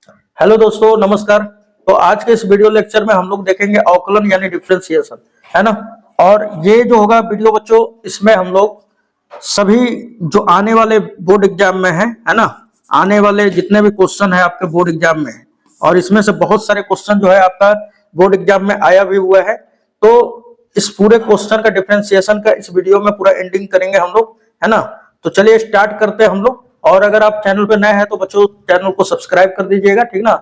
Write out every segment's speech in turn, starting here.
Hello दोस्तों, नमस्कार। तो आज के इस वीडियो लेक्चर में हम लोग देखेंगे अवकलन यानी डिफरेंशिएशन, है ना। और ये जो होगा वीडियो बच्चों, इसमें हम लोग सभी जो आने वाले बोर्ड एग्जाम में है ना, आने वाले जितने भी क्वेश्चन है आपके बोर्ड एग्जाम में है, और इसमें से बहुत सारे क्वेश्चन जो है आपका बोर्ड एग्जाम में आया भी हुआ है। तो इस पूरे क्वेश्चन का डिफरेंशिएशन का इस वीडियो में पूरा एंडिंग करेंगे हम लोग, है ना। तो चलिए स्टार्ट करते हैं हम लोग। और अगर आप चैनल पे नए हैं तो बच्चों चैनल को सब्सक्राइब कर दीजिएगा, ठीक ना,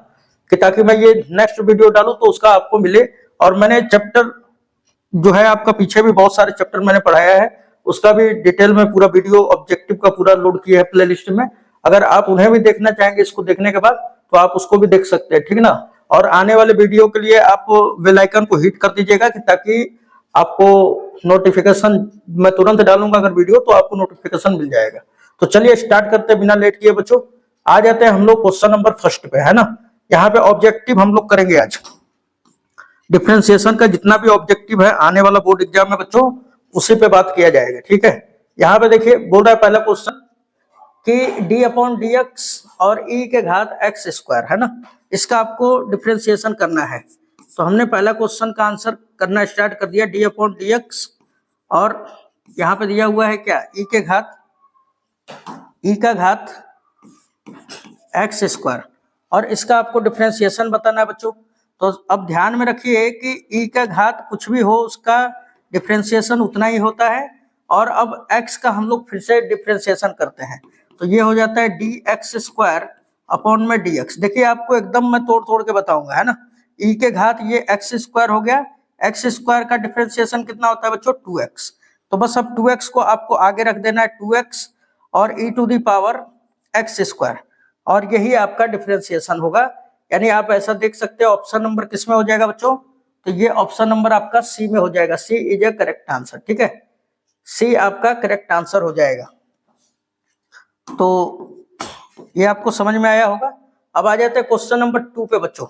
कि ताकि मैं ये नेक्स्ट वीडियो डालूं तो उसका आपको मिले। और मैंने चैप्टर जो है आपका पीछे भी बहुत सारे चैप्टर मैंने पढ़ाया है, उसका भी डिटेल में पूरा वीडियो ऑब्जेक्टिव का पूरा लोड किया है प्लेलिस्ट में। अगर आप उन्हें भी देखना चाहेंगे इसको देखने के बाद तो आप उसको भी देख सकते हैं, ठीक ना। और आने वाले वीडियो के लिए आप बेल आइकन को हिट कर दीजिएगा कि ताकि आपको नोटिफिकेशन, मैं तुरंत डालूंगा अगर वीडियो तो आपको नोटिफिकेशन मिल जाएगा। तो चलिए स्टार्ट करते हैं बिना लेट किए बच्चों। आ जाते हैं हम लोग क्वेश्चन नंबर फर्स्ट पे, है ना। यहाँ पे ऑब्जेक्टिव हम लोग करेंगे आज। डिफरेंशिएशन का जितना भी ऑब्जेक्टिव है आने वाला बोर्ड एग्जाम में बच्चों, उसी पे बात किया जाएगा, ठीक है। यहाँ पे देखिए बोल रहा है पहला क्वेश्चन कि डी अपॉन डी एक्स और ई के घात एक्स स्क्वायर, है ना, इसका आपको डिफरेंशिएशन करना है। तो हमने पहला क्वेश्चन का आंसर करना स्टार्ट कर दिया, डी अपॉन डी एक्स, और यहाँ पे दिया हुआ है क्या, ई का घात एक्स स्क्वायर, और इसका आपको डिफरेंशिएशन बताना है बच्चों। तो अब ध्यान में रखिए कि ई का घात कुछ भी हो उसका डिफरेंशिएशन उतना ही होता है। और अब एक्स का हम लोग फिर से डिफरेंशिएशन करते हैं, तो ये हो जाता है डी एक्स स्क्वायर अपॉन में डी एक्स। देखिए आपको एकदम मैं तोड़ तोड़ के बताऊंगा, है ना। ई के घात ये एक्स स्क्वायर हो गया, एक्स स्क्वायर का डिफरेंशिएशन कितना होता है बच्चों, 2x। तो बस अब 2x को आपको आगे रख देना है, 2x और e to the power X square, और यही आपका डिफरेंशिएशन होगा। यानी आप ऐसा देख सकते हो ऑप्शन नंबर किस में हो जाएगा बच्चों, तो ये ऑप्शन नंबर आपका सी में हो जाएगा। C is a correct answer, ठीक है, सी आपका करेक्ट आंसर हो जाएगा। तो ये आपको समझ में आया होगा। अब आ जाते हैं क्वेश्चन नंबर 2 पे बच्चों।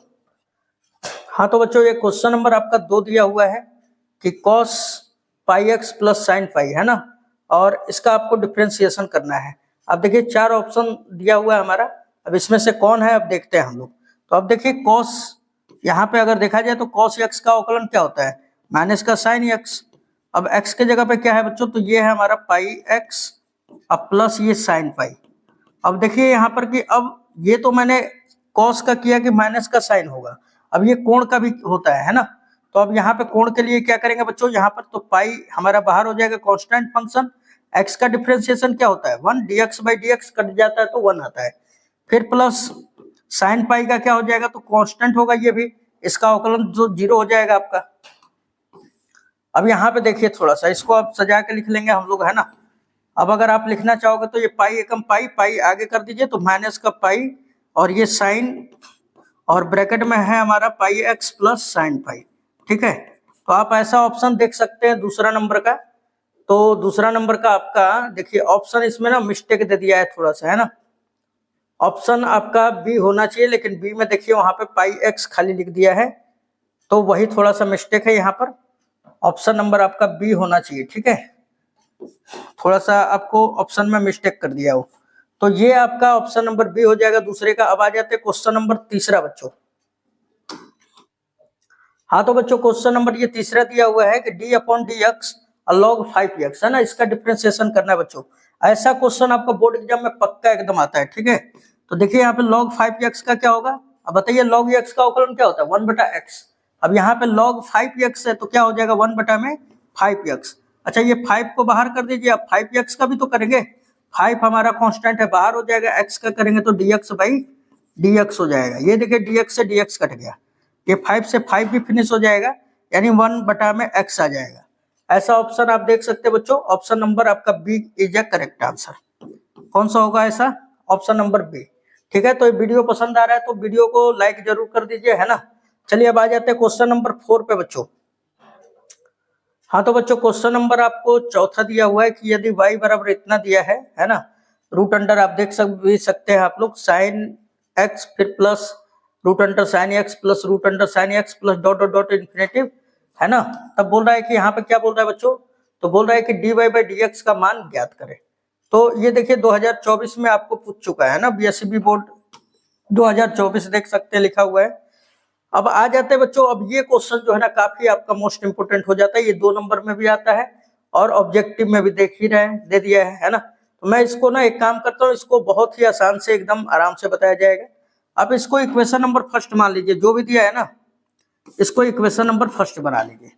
हाँ तो बच्चों ये क्वेश्चन नंबर आपका 2 दिया हुआ है कि cos पाई एक्स प्लस साइन पाई, है ना, और इसका आपको डिफरेंशिएशन करना है। अब देखिए 4 ऑप्शन दिया हुआ है हमारा, अब इसमें से कौन है अब देखते हैं हम लोग। तो अब देखिए cos, यहाँ पे अगर देखा जाए तो cos x का अवकलन क्या होता है, माइनस का साइन x। अब x के जगह पे क्या है बच्चों, तो ये है हमारा पाई x अब प्लस ये साइन पाई। अब देखिए यहाँ पर कि अब ये तो मैंने cos का किया कि माइनस का साइन होगा, अब ये कोण का भी होता है ना। तो अब यहाँ पे कोण के लिए क्या करेंगे बच्चों, यहाँ पर तो पाई हमारा बाहर हो जाएगा, कांस्टेंट फंक्शन। x का डिफरेंशिएशन क्या होता है, 1 dx बाई dx कट जाता है तो 1 आता है, फिर प्लस साइन पाई का क्या हो जाएगा, तो कांस्टेंट होगा ये भी, इसका अवकलन जो 0 हो जाएगा आपका। अब यहाँ पे देखिए थोड़ा सा इसको आप सजा के लिख लेंगे हम लोग, है ना। अब अगर आप लिखना चाहोगे तो ये पाई एकम पाई, पाई आगे कर दीजिए तो माइनस का पाई और ये साइन, और ब्रैकेट में है हमारा पाई एक्स प्लस साइन पाई, ठीक है। तो आप ऐसा ऑप्शन देख सकते हैं दूसरा नंबर का। तो दूसरा नंबर का आपका देखिए ऑप्शन इसमें ना मिस्टेक दे दिया है थोड़ा सा, है ना। ऑप्शन आपका बी होना चाहिए, लेकिन बी में देखिए वहां पे पाई एक्स खाली लिख दिया है, तो वही थोड़ा सा मिस्टेक है यहाँ पर। ऑप्शन नंबर आपका बी होना चाहिए, ठीक है, थोड़ा सा आपको ऑप्शन में मिस्टेक कर दिया हो। तो ये आपका ऑप्शन नंबर बी हो जाएगा दूसरे का। अब आ जाते हैं क्वेश्चन नंबर तीसरा बच्चों। हाँ तो बच्चों क्वेश्चन नंबर ये तीसरा दिया हुआ है कि d upon D x log 5x, है ना, इसका डिफरेंशिएशन करना है बच्चों। ऐसा क्वेश्चन आपका बोर्ड एग्जाम में पक्का एकदम आता है, ठीक है। तो देखिए यहाँ पे log 5x का क्या होगा, अब बताइए log x का अवकलन क्या होता है, 1/x। अब यहाँ पे log 5x है तो क्या हो जाएगा 1/5x। अच्छा ये 5 को बाहर कर दीजिए, अब 5x का भी तो करेंगे, 5 हमारा कांस्टेंट है, बाहर हो जाएगा, x का करेंगे तो dx बाई dx हो जाएगा। ये देखिए dx से dx कट गया, ये 5 से 5 भी फिनिश हो जाएगा, यानी 1/x आ जाएगा। ऐसा ऑप्शन आप देख सकते हैं बच्चों, ऑप्शन नंबर आपका B is a correct answer. कौन सा होगा ऐसा, ऑप्शन नंबर बी, ठीक है। तो ये वीडियो पसंद आ रहा है तो वीडियो को लाइक जरूर कर दीजिए, है ना। चलिए अब आ जाते हैं क्वेश्चन नंबर 4 पे बच्चों। हाँ तो बच्चों क्वेश्चन नंबर आपको चौथा दिया हुआ है कि यदि y बराबर इतना दिया है ना, रूट अंडर आप देख सकते हैं आप लोग साइन एक्स फिर plus root under sine X plus root under sine X plus dot dot dot infinitive, है ना। तब बोल रहा है कि यहाँ पे क्या बोल रहा है बच्चों, तो बोल रहा है कि dy बाई dx का मान ज्ञात करें। तो ये देखिए 2024 में आपको पूछ चुका है ना, बीएससीबी बोर्ड 2024 देख सकते हैं लिखा हुआ है। अब आ जाते हैं बच्चों, अब ये क्वेश्चन जो है ना काफी आपका मोस्ट इंपोर्टेंट हो जाता है, ये 2 नंबर में भी आता है और ऑब्जेक्टिव में भी देख ही रहे हैं, दे दिया है ना। तो मैं इसको ना एक काम करता हूँ, इसको बहुत ही आसान से एकदम आराम से बताया जाएगा। आप इसको इक्वेशन नंबर फर्स्ट मान लीजिए, जो भी दिया है ना इसको इक्वेशन नंबर फर्स्ट बना लीजिए।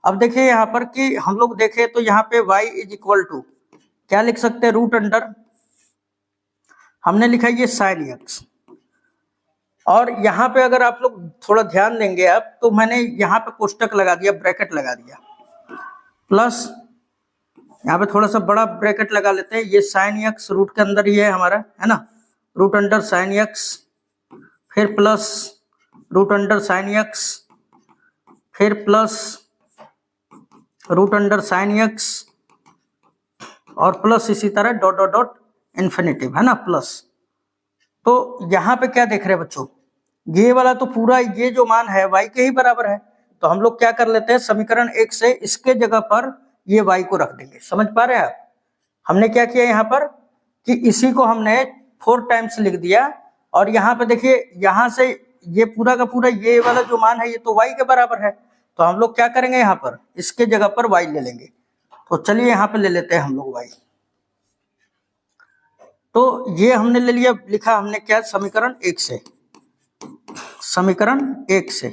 अब देखिए यहाँ पर कि हम लोग देखें तो यहाँ पे y इज इक्वल टू क्या लिख सकते हैं, रूट अंडर हमने लिखा ये साइन एक्स, और यहाँ पे अगर आप लोग थोड़ा ध्यान देंगे आप तो मैंने यहाँ पे कोष्टक लगा दिया, ब्रैकेट लगा दिया, प्लस यहाँ पे थोड़ा सा बड़ा ब्रैकेट लगा लेते हैं, ये साइन एक्स रूट के अंदर ही है हमारा, है ना, रूट अंडर साइन एक्स, फिर plus root under sine x, फिर plus root under sine x, और प्लस इसी तरह डॉट डॉट डॉट इन्फिनिटिव, है ना, प्लस। तो यहाँ पे क्या देख रहे हैं बच्चों, ये वाला तो पूरा ये जो मान है y के ही बराबर है, तो हम लोग क्या कर लेते हैं, समीकरण 1 से इसके जगह पर ये y को रख देंगे। समझ पा रहे हैं आप, हमने क्या किया यहाँ पर कि इसी को हमने 4 टाइम्स लिख दिया, और यहाँ पे देखिए यहाँ से ये पूरा का पूरा ये वाला जो मान है ये तो y के बराबर है, तो हम लोग क्या करेंगे यहाँ पर इसके जगह पर y ले लेंगे। तो चलिए यहाँ पे ले लेते हैं हम लोग y, तो ये हमने ले लिया, लिखा हमने क्या, समीकरण 1 से, समीकरण 1 से,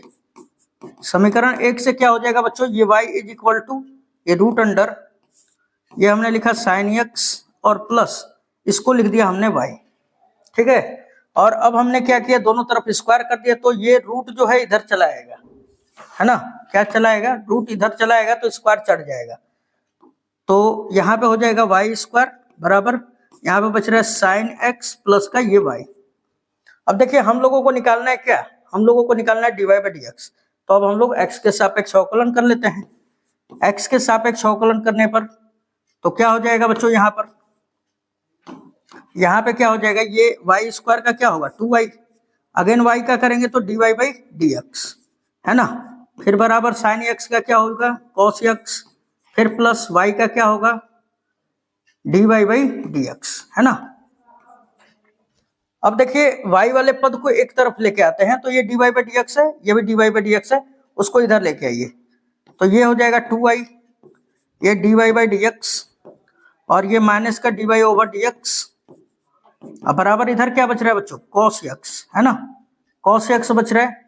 समीकरण 1 से क्या हो जाएगा बच्चों, ये y इज इक्वल टू ये रूट अंडर, ये हमने लिखा साइन एक्स, और प्लस इसको लिख दिया हमने y, ठीक है। और अब हमने क्या किया, दोनों तरफ स्क्वायर कर दिया, तो ये रूट जो है इधर चला आएगा, है ना, क्या चला आएगा, रूट इधर चला आएगा तो स्क्वायर चढ़ जाएगा, तो यहाँ पे हो जाएगा वाई स्क्वायर बराबर, यहाँ पे बच रहा है साइन एक्स प्लस का ये y। अब देखिए हम लोगों को निकालना है क्या, हम लोगों को निकालना है dy बाई डी एक्स, तो अब हम लोग x के सापेक्ष अवकलन कर लेते हैं। x के सापेक्ष अवकलन करने पर तो क्या हो जाएगा बच्चों, यहाँ पे क्या हो जाएगा, ये y स्क्वायर का क्या होगा 2y, अगेन y का करेंगे तो dy बाई डी एक्स, है ना, फिर बराबर साइन एक्स का क्या होगा cos x, फिर प्लस y का क्या होगा dy बाई डी एक्स, है ना। अब देखिए y वाले पद को एक तरफ लेके आते हैं, तो ये dy बाई डी एक्स है, ये भी dy बाई डी एक्स है, उसको इधर लेके आइए, तो ये हो जाएगा 2y, ये dy बाई डी एक्स, और ये माइनस का dy ओवर डी एक्स, अब बराबर इधर क्या बच रहा है बच्चों, cos x, है ना, cos x बच रहा है।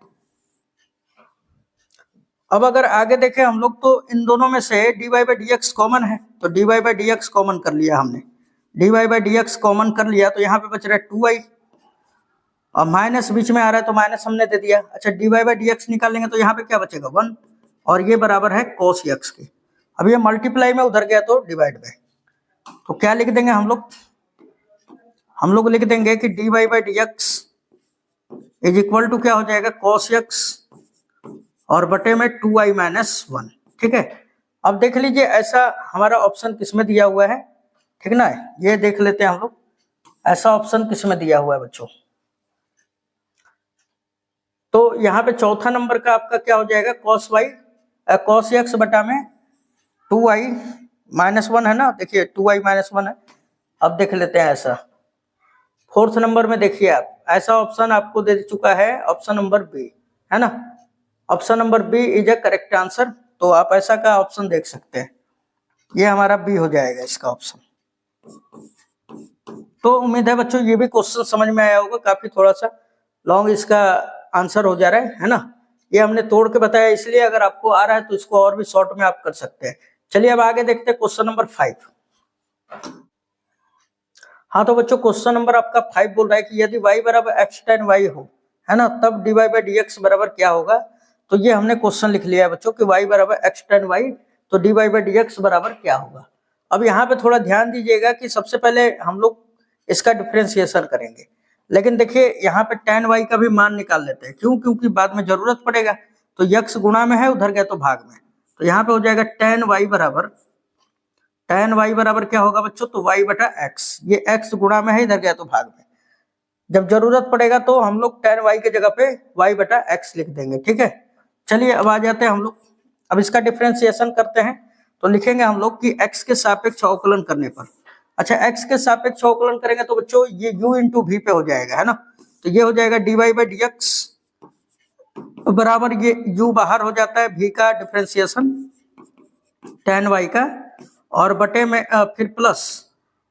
अब अगर आगे देखें हम लोग तो इन दोनों में से dy by D x common है, तो dy by D x common कर लिया हमने, dy by D x common कर लिया, तो यहाँ पे बच रहा है 2y, और माइनस बीच में आ रहा है तो माइनस हमने दे दिया। अच्छा dy बाई डी एक्स निकालेंगे तो यहाँ पे क्या बचेगा 1, और ये बराबर है cos x के। अब ये मल्टीप्लाई में उधर गया तो डिवाइड बाय, तो क्या लिख देंगे हम लोग लिख देंगे कि dy by D X is equal to क्या हो जाएगा cos x और बटे में 2y माइनस 1, ठीक है। अब देख लीजिए ऐसा हमारा ऑप्शन किसमें दिया हुआ है, ठीक ना, ये देख लेते हैं हम लोग ऐसा ऑप्शन किसमें दिया हुआ है बच्चों। तो यहाँ पे चौथा नंबर का आपका क्या हो जाएगा cos x बटा में 2y माइनस 1 है ना, देखिए 2y माइनस 1 है। अब देख लेते हैं ऐसा फोर्थ नंबर में, देखिए आप ऐसा ऑप्शन आपको दे चुका है, ऑप्शन नंबर बी, है ना, option number B is a correct answer, तो आप ऐसा का ऑप्शन देख सकते हैं, ये हमारा बी हो जाएगा इसका ऑप्शन। तो उम्मीद है बच्चों ये भी क्वेश्चन समझ में आया होगा, काफी थोड़ा सा लॉन्ग इसका आंसर हो जा रहा है ना, ये हमने तोड़ के बताया इसलिए, अगर आपको आ रहा है तो इसको और भी शॉर्ट में आप कर सकते हैं। चलिए अब आगे देखते हैं क्वेश्चन नंबर 5। हाँ तो बच्चों क्वेश्चन नंबर आपका 5 बोल रहा है कि यदि y बराबर x tan y हो, है ना, तब dy बाई डी एक्स बराबर क्या होगा। तो ये हमने क्वेश्चन लिख लिया है बच्चों कि y बराबर x tan y, तो dy बाई डी एक्स बराबर क्या होगा। अब यहाँ पे थोड़ा ध्यान दीजिएगा कि सबसे पहले हम लोग इसका डिफरेंशिएशन करेंगे, लेकिन देखिए यहाँ पे tan y का भी मान निकाल लेते हैं, क्यों, क्योंकि बाद में जरूरत पड़ेगा। तो x गुणा में है, उधर गया तो भाग में, तो यहाँ पे हो जाएगा tan y बराबर क्या होगा बच्चों, तो y बटा x, ये x गुणा में है, इधर गया तो भाग में, जब जरूरत पड़ेगा तो हम लोग tan y के जगह पे y बटा x लिख देंगे, ठीक है। चलिए अब आ जाते हैं हम लोग, अब इसका डिफरेंशिएशन करते हैं, तो लिखेंगे हम लोग कि x के सापेक्ष अवकलन करने पर, अच्छा x के सापेक्ष अवकलन करेंगे तो बच्चों ये u इंटू v पे हो जाएगा, है ना, तो ये हो जाएगा dy बाई डी एक्स बराबर, ये u बाहर हो जाता है, v का डिफ्रेंसिएशन tan y का, और बटे में फिर प्लस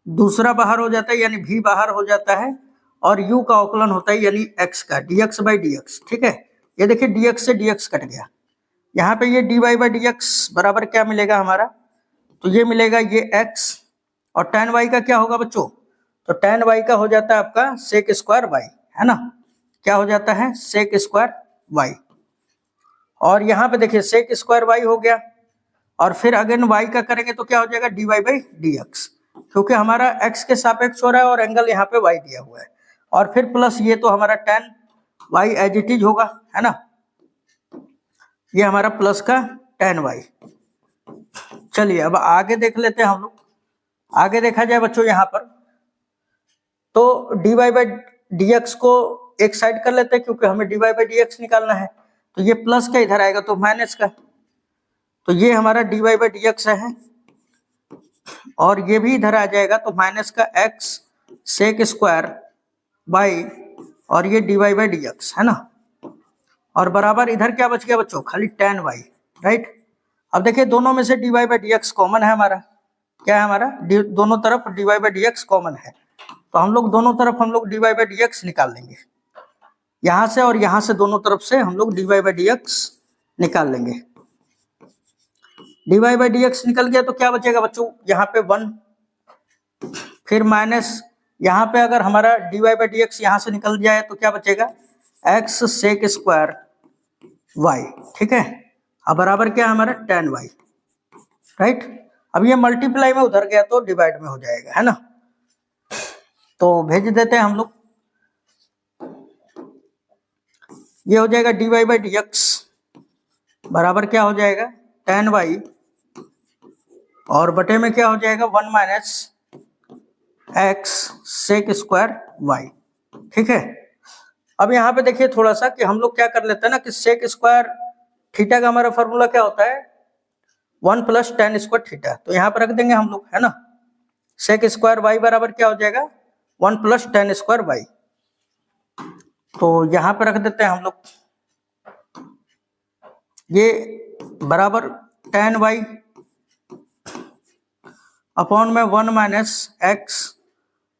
दूसरा बाहर हो जाता है यानी v बाहर हो जाता है, और u का अवकलन होता है यानी x का dx बाई dx। ठीक है, ये देखिए dx से dx कट गया, यहाँ पे ये dy बाई डी एक्स बराबर क्या मिलेगा हमारा, तो ये मिलेगा ये x, और tan y का क्या होगा बच्चों, तो tan y का हो जाता है आपका सेक स्क्वायर y, है ना, क्या हो जाता है सेक स्क्वायर y, और यहाँ पे देखिए सेक स्क्वायर y हो गया, और फिर अगेन y का करेंगे तो क्या हो जाएगा dy बाई डी एक्स, क्योंकि हमारा x के सापेक्ष हो रहा है और एंगल यहाँ पे y दिया हुआ है, और फिर प्लस ये तो हमारा tan y as it is होगा, है ना, ये हमारा प्लस का tan y। चलिए अब आगे देख लेते हैं हम लोग, आगे देखा जाए बच्चों यहाँ पर, तो dy बाई डी एक्स को एक साइड कर लेते हैं क्योंकि हमें dy बाई डी एक्स निकालना है, तो ये प्लस का इधर आएगा तो माइनस का, तो ये हमारा dy बाई डी एक्स है, और ये भी इधर आ जाएगा तो माइनस का x सेक स्क्वायर बाई, और ये dy बाई डी एक्स, है ना, और बराबर इधर क्या बच गया बच्चों, खाली tan y, राइट। अब देखिए दोनों में से dy by D x common है हमारा, क्या है हमारा, दोनों तरफ dy by D x common है, तो हम लोग दोनों तरफ हम लोग dy बाई डी एक्स निकाल लेंगे, यहाँ से और यहाँ से दोनों तरफ से हम लोग dy बाई डी एक्स निकाल लेंगे। dy बाई डी एक्स निकल गया तो क्या बचेगा बच्चों, यहाँ पे 1, फिर माइनस, यहाँ पे अगर हमारा dy बाई डी एक्स यहाँ से निकल जाए तो क्या बचेगा x सेक स्क्वायर y। ठीक है, अब बराबर क्या हमारा tan y, राइट। अब ये मल्टीप्लाई में उधर गया तो डिवाइड में हो जाएगा, है ना, तो भेज देते हैं हम लोग, ये हो जाएगा dy बाई डी एक्स बराबर क्या हो जाएगा tan y, और बटे में क्या हो जाएगा 1 minus x sec square y। ठीक है, अब यहाँ पे देखिए थोड़ा सा कि हम लोग क्या कर लेते हैं ना कि सेक स्क्वायर थीटा का हमारा फॉर्मूला क्या होता है 1 प्लस tan स्क्वायर थीटा, तो यहाँ पर रख देंगे हम लोग, है ना, सेक स्क्वायर y बराबर क्या हो जाएगा 1 प्लस tan स्क्वायर y, तो यहाँ पर रख देते हैं हम लोग, ये बराबर tan y अपॉन में 1 माइनस x,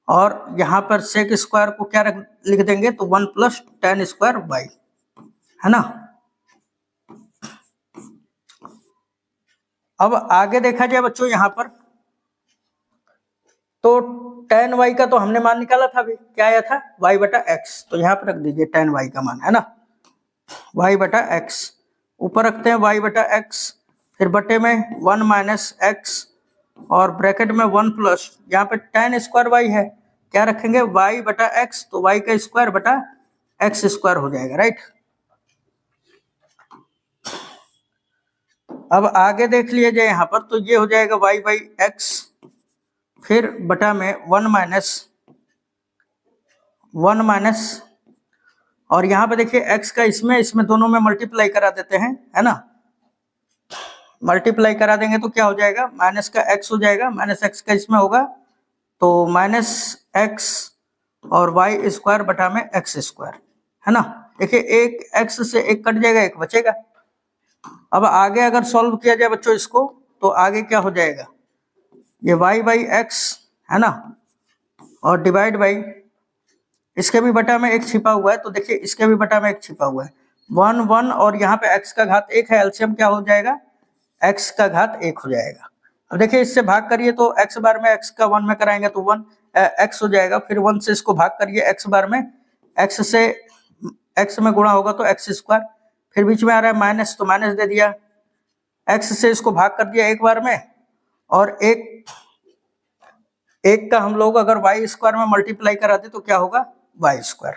और यहाँ पर सेक स्क्वायर को क्या लिख देंगे तो 1 प्लस tan स्क्वायर y, है ना। अब आगे देखा जाए बच्चों यहाँ पर, तो tan y का तो हमने मान निकाला था, अभी क्या आया था y बटा x, तो यहाँ पर रख दीजिए tan y का मान, है ना, y बटा x, ऊपर रखते हैं y बटा x, फिर बटे में 1 माइनस x, और ब्रैकेट में 1 प्लस, यहाँ पे tan स्क्वायर y है, क्या रखेंगे y बटा x, तो y का स्क्वायर बटा x स्क्वायर हो जाएगा, राइट। अब आगे देख लिया जाए यहाँ पर, तो ये हो जाएगा y बाई एक्स, फिर बटा में 1 माइनस, और यहाँ पे देखिए x का इसमें दोनों में मल्टीप्लाई करा देते हैं, है ना, मल्टीप्लाई करा देंगे तो क्या हो जाएगा माइनस का x हो जाएगा, माइनस x का इसमें होगा तो माइनस x, और y स्क्वायर बटा में x स्क्वायर, है ना। देखिए एक x से एक कट जाएगा, एक बचेगा। अब आगे अगर सॉल्व किया जाए बच्चों इसको, तो आगे क्या हो जाएगा, ये y बाई एक्स, है ना, और डिवाइड बाई, इसके भी बटा में एक छिपा हुआ है, तो देखिए इसके भी बटा में एक छिपा हुआ है 1 1, और यहाँ पे x का घात 1 है, एलसीएम क्या हो जाएगा x का घात 1 हो जाएगा। अब देखिए इससे भाग करिए तो x बार में x का 1 में कराएंगे तो 1 x हो जाएगा, फिर 1 से इसको भाग करिए x बार में, x से x में गुणा होगा तो x स्क्वायर, फिर बीच में आ रहा है माइनस तो माइनस दे दिया, x से इसको भाग कर दिया एक बार में, और एक का हम लोग अगर y स्क्वायर में मल्टीप्लाई करा दे तो क्या होगा y स्क्वायर।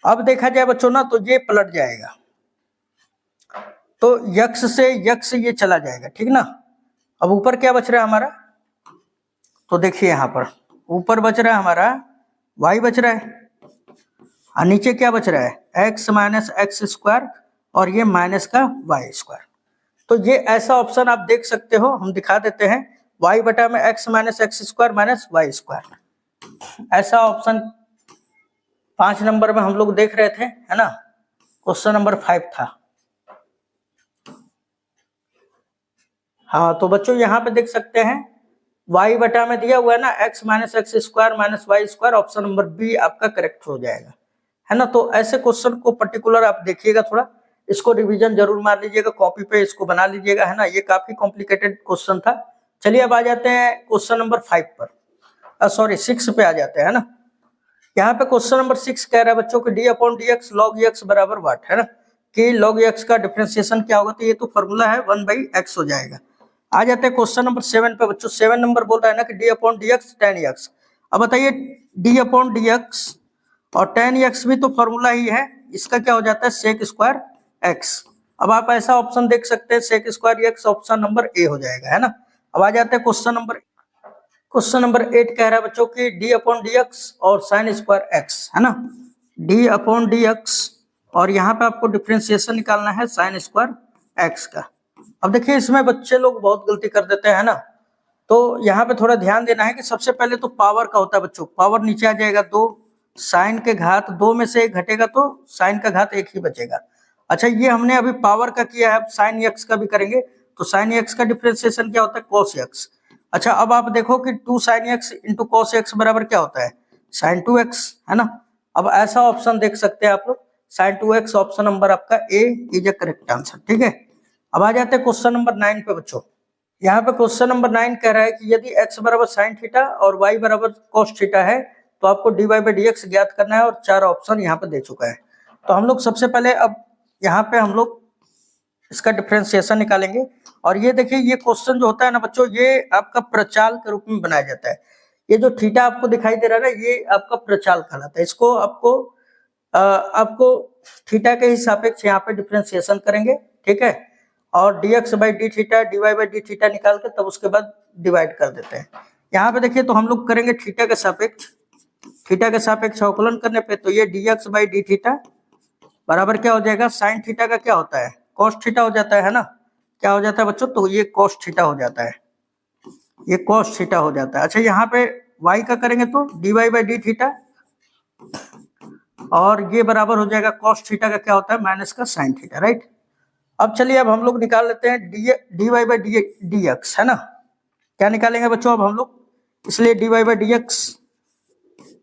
अब देखा जाए बच्चों ना तो ये पलट जाएगा, तो यक्स से ये चला जाएगा, ठीक ना। अब ऊपर क्या बच रहा है हमारा, तो देखिए यहाँ पर ऊपर बच रहा है हमारा y बच रहा है, और नीचे क्या बच रहा है x माइनस एक्स स्क्वायर, और ये माइनस का y स्क्वायर। तो ये ऐसा ऑप्शन आप देख सकते हो, हम दिखा देते हैं y बटा में x minus x square minus y square, ऐसा ऑप्शन 5 नंबर में हम लोग देख रहे थे, है ना, क्वेश्चन नंबर 5 था। हाँ, तो बच्चों यहाँ पे देख सकते हैं y बटा में दिया हुआ है ना x minus x square minus Y square, option number B आपका करेक्ट हो जाएगा, है ना। तो ऐसे क्वेश्चन को पर्टिकुलर आप देखिएगा, थोड़ा इसको रिवीजन जरूर मार लीजिएगा, कॉपी पे इसको बना लीजिएगा, है ना। ये काफी कॉम्प्लिकेटेड क्वेश्चन था। चलिए अब आ जाते हैं क्वेश्चन नंबर 5 पर, सॉरी 6 पे आ जाते हैं, है ना। यहाँ पे क्वेश्चन नंबर 6 कह रहा है बच्चों कि d upon D x log x बराबर वाट, है ना, कि लॉग एक्स का डिफरेंशिएशन क्या होगा, तो ये तो फॉर्मूला है 1/x हो जाएगा। आ जाते हैं क्वेश्चन नंबर 7 पे बच्चों। 7 नंबर बोल रहा है ना कि d upon D x ten x. अब बताइए डी अपॉन डी एक्स और टेन एक्स भी तो फॉर्मूला ही है, इसका क्या हो जाता है सेक स्क्वायर एक्स। अब आप ऐसा ऑप्शन देख सकते हैं sec square X, option number A हो जाएगा, है ना। अब आ जाते हैं क्वेश्चन नंबर 8 कह रहा है बच्चों की डी अपॉन डी एक्स और साइन स्क्वायर एक्स, है ना, डी अपॉन डी एक्स और यहाँ पे आपको डिफरेंशिएशन निकालना है साइन स्क्वायर एक्स का। अब देखिए इसमें बच्चे लोग बहुत गलती कर देते हैं ना, तो यहाँ पे थोड़ा ध्यान देना है कि सबसे पहले तो पावर का होता है बच्चों, पावर नीचे आ जाएगा 2, साइन के घात 2 में से 1 घटेगा तो साइन का घात 1 ही बचेगा। अच्छा ये हमने अभी पावर का किया है, अब साइन एक्स का भी करेंगे, तो साइन एक्स का डिफरेंशिएशन क्या होता है कॉस एक्स। अच्छा अब आप देखो कि 2 sine x into cos x बराबर क्या होता है साइन 2x, है ना। अब ऐसा ऑप्शन देख सकते हैं आप लोग, साइन 2x, ऑप्शन नंबर आपका ए इज ए करेक्ट आंसर, ठीक है। अब आ जाते हैं क्वेश्चन नंबर 9 पे बच्चों। यहाँ पे क्वेश्चन नंबर 9 कह रहा है कि यदि x बराबर साइन थीटा और y बराबर कॉस थीटा है तो आपको dy बाई डी एक्स ज्ञात करना है, और 4 ऑप्शन यहाँ पे दे चुका है। तो हम लोग सबसे पहले अब यहाँ पे हम लोग इसका डिफरेंशिएशन निकालेंगे। और ये देखिए ये क्वेश्चन जो होता है ना बच्चों, ये आपका प्रचाल के रूप में बनाया जाता है। ये जो थीटा आपको दिखाई दे रहा है ना, ये आपका प्रचाल कहलाता है। इसको आपको थीटा के ही सापेक्ष यहाँ पे डिफरेंशिएशन करेंगे, ठीक है। और dx by D theta dy by D theta निकाल के तब उसके बाद डिवाइड कर देते हैं। यहाँ पे देखिए तो हम लोग करेंगे थीटा के सापेक्ष अवकलन करने पे, तो ये dx बाई डी थीटा बराबर क्या हो जाएगा साइन थीटा का क्या होता है कॉस थीटा हो जाता है ना। क्या हो जाता है बच्चों, तो ये कॉस थीटा हो जाता है, ये कॉस थीटा हो जाता है। अच्छा यहाँ पे y का करेंगे तो dy बाई डी थीटा और ये बराबर हो जाएगा कॉस थीटा का क्या होता है माइनस का साइन थीटा, राइट। अब चलिए अब हम लोग निकाल लेते हैं dy बाई डी एक्स, है ना। क्या निकालेंगे बच्चों अब हम लोग, इसलिए dy बाई डी एक्स,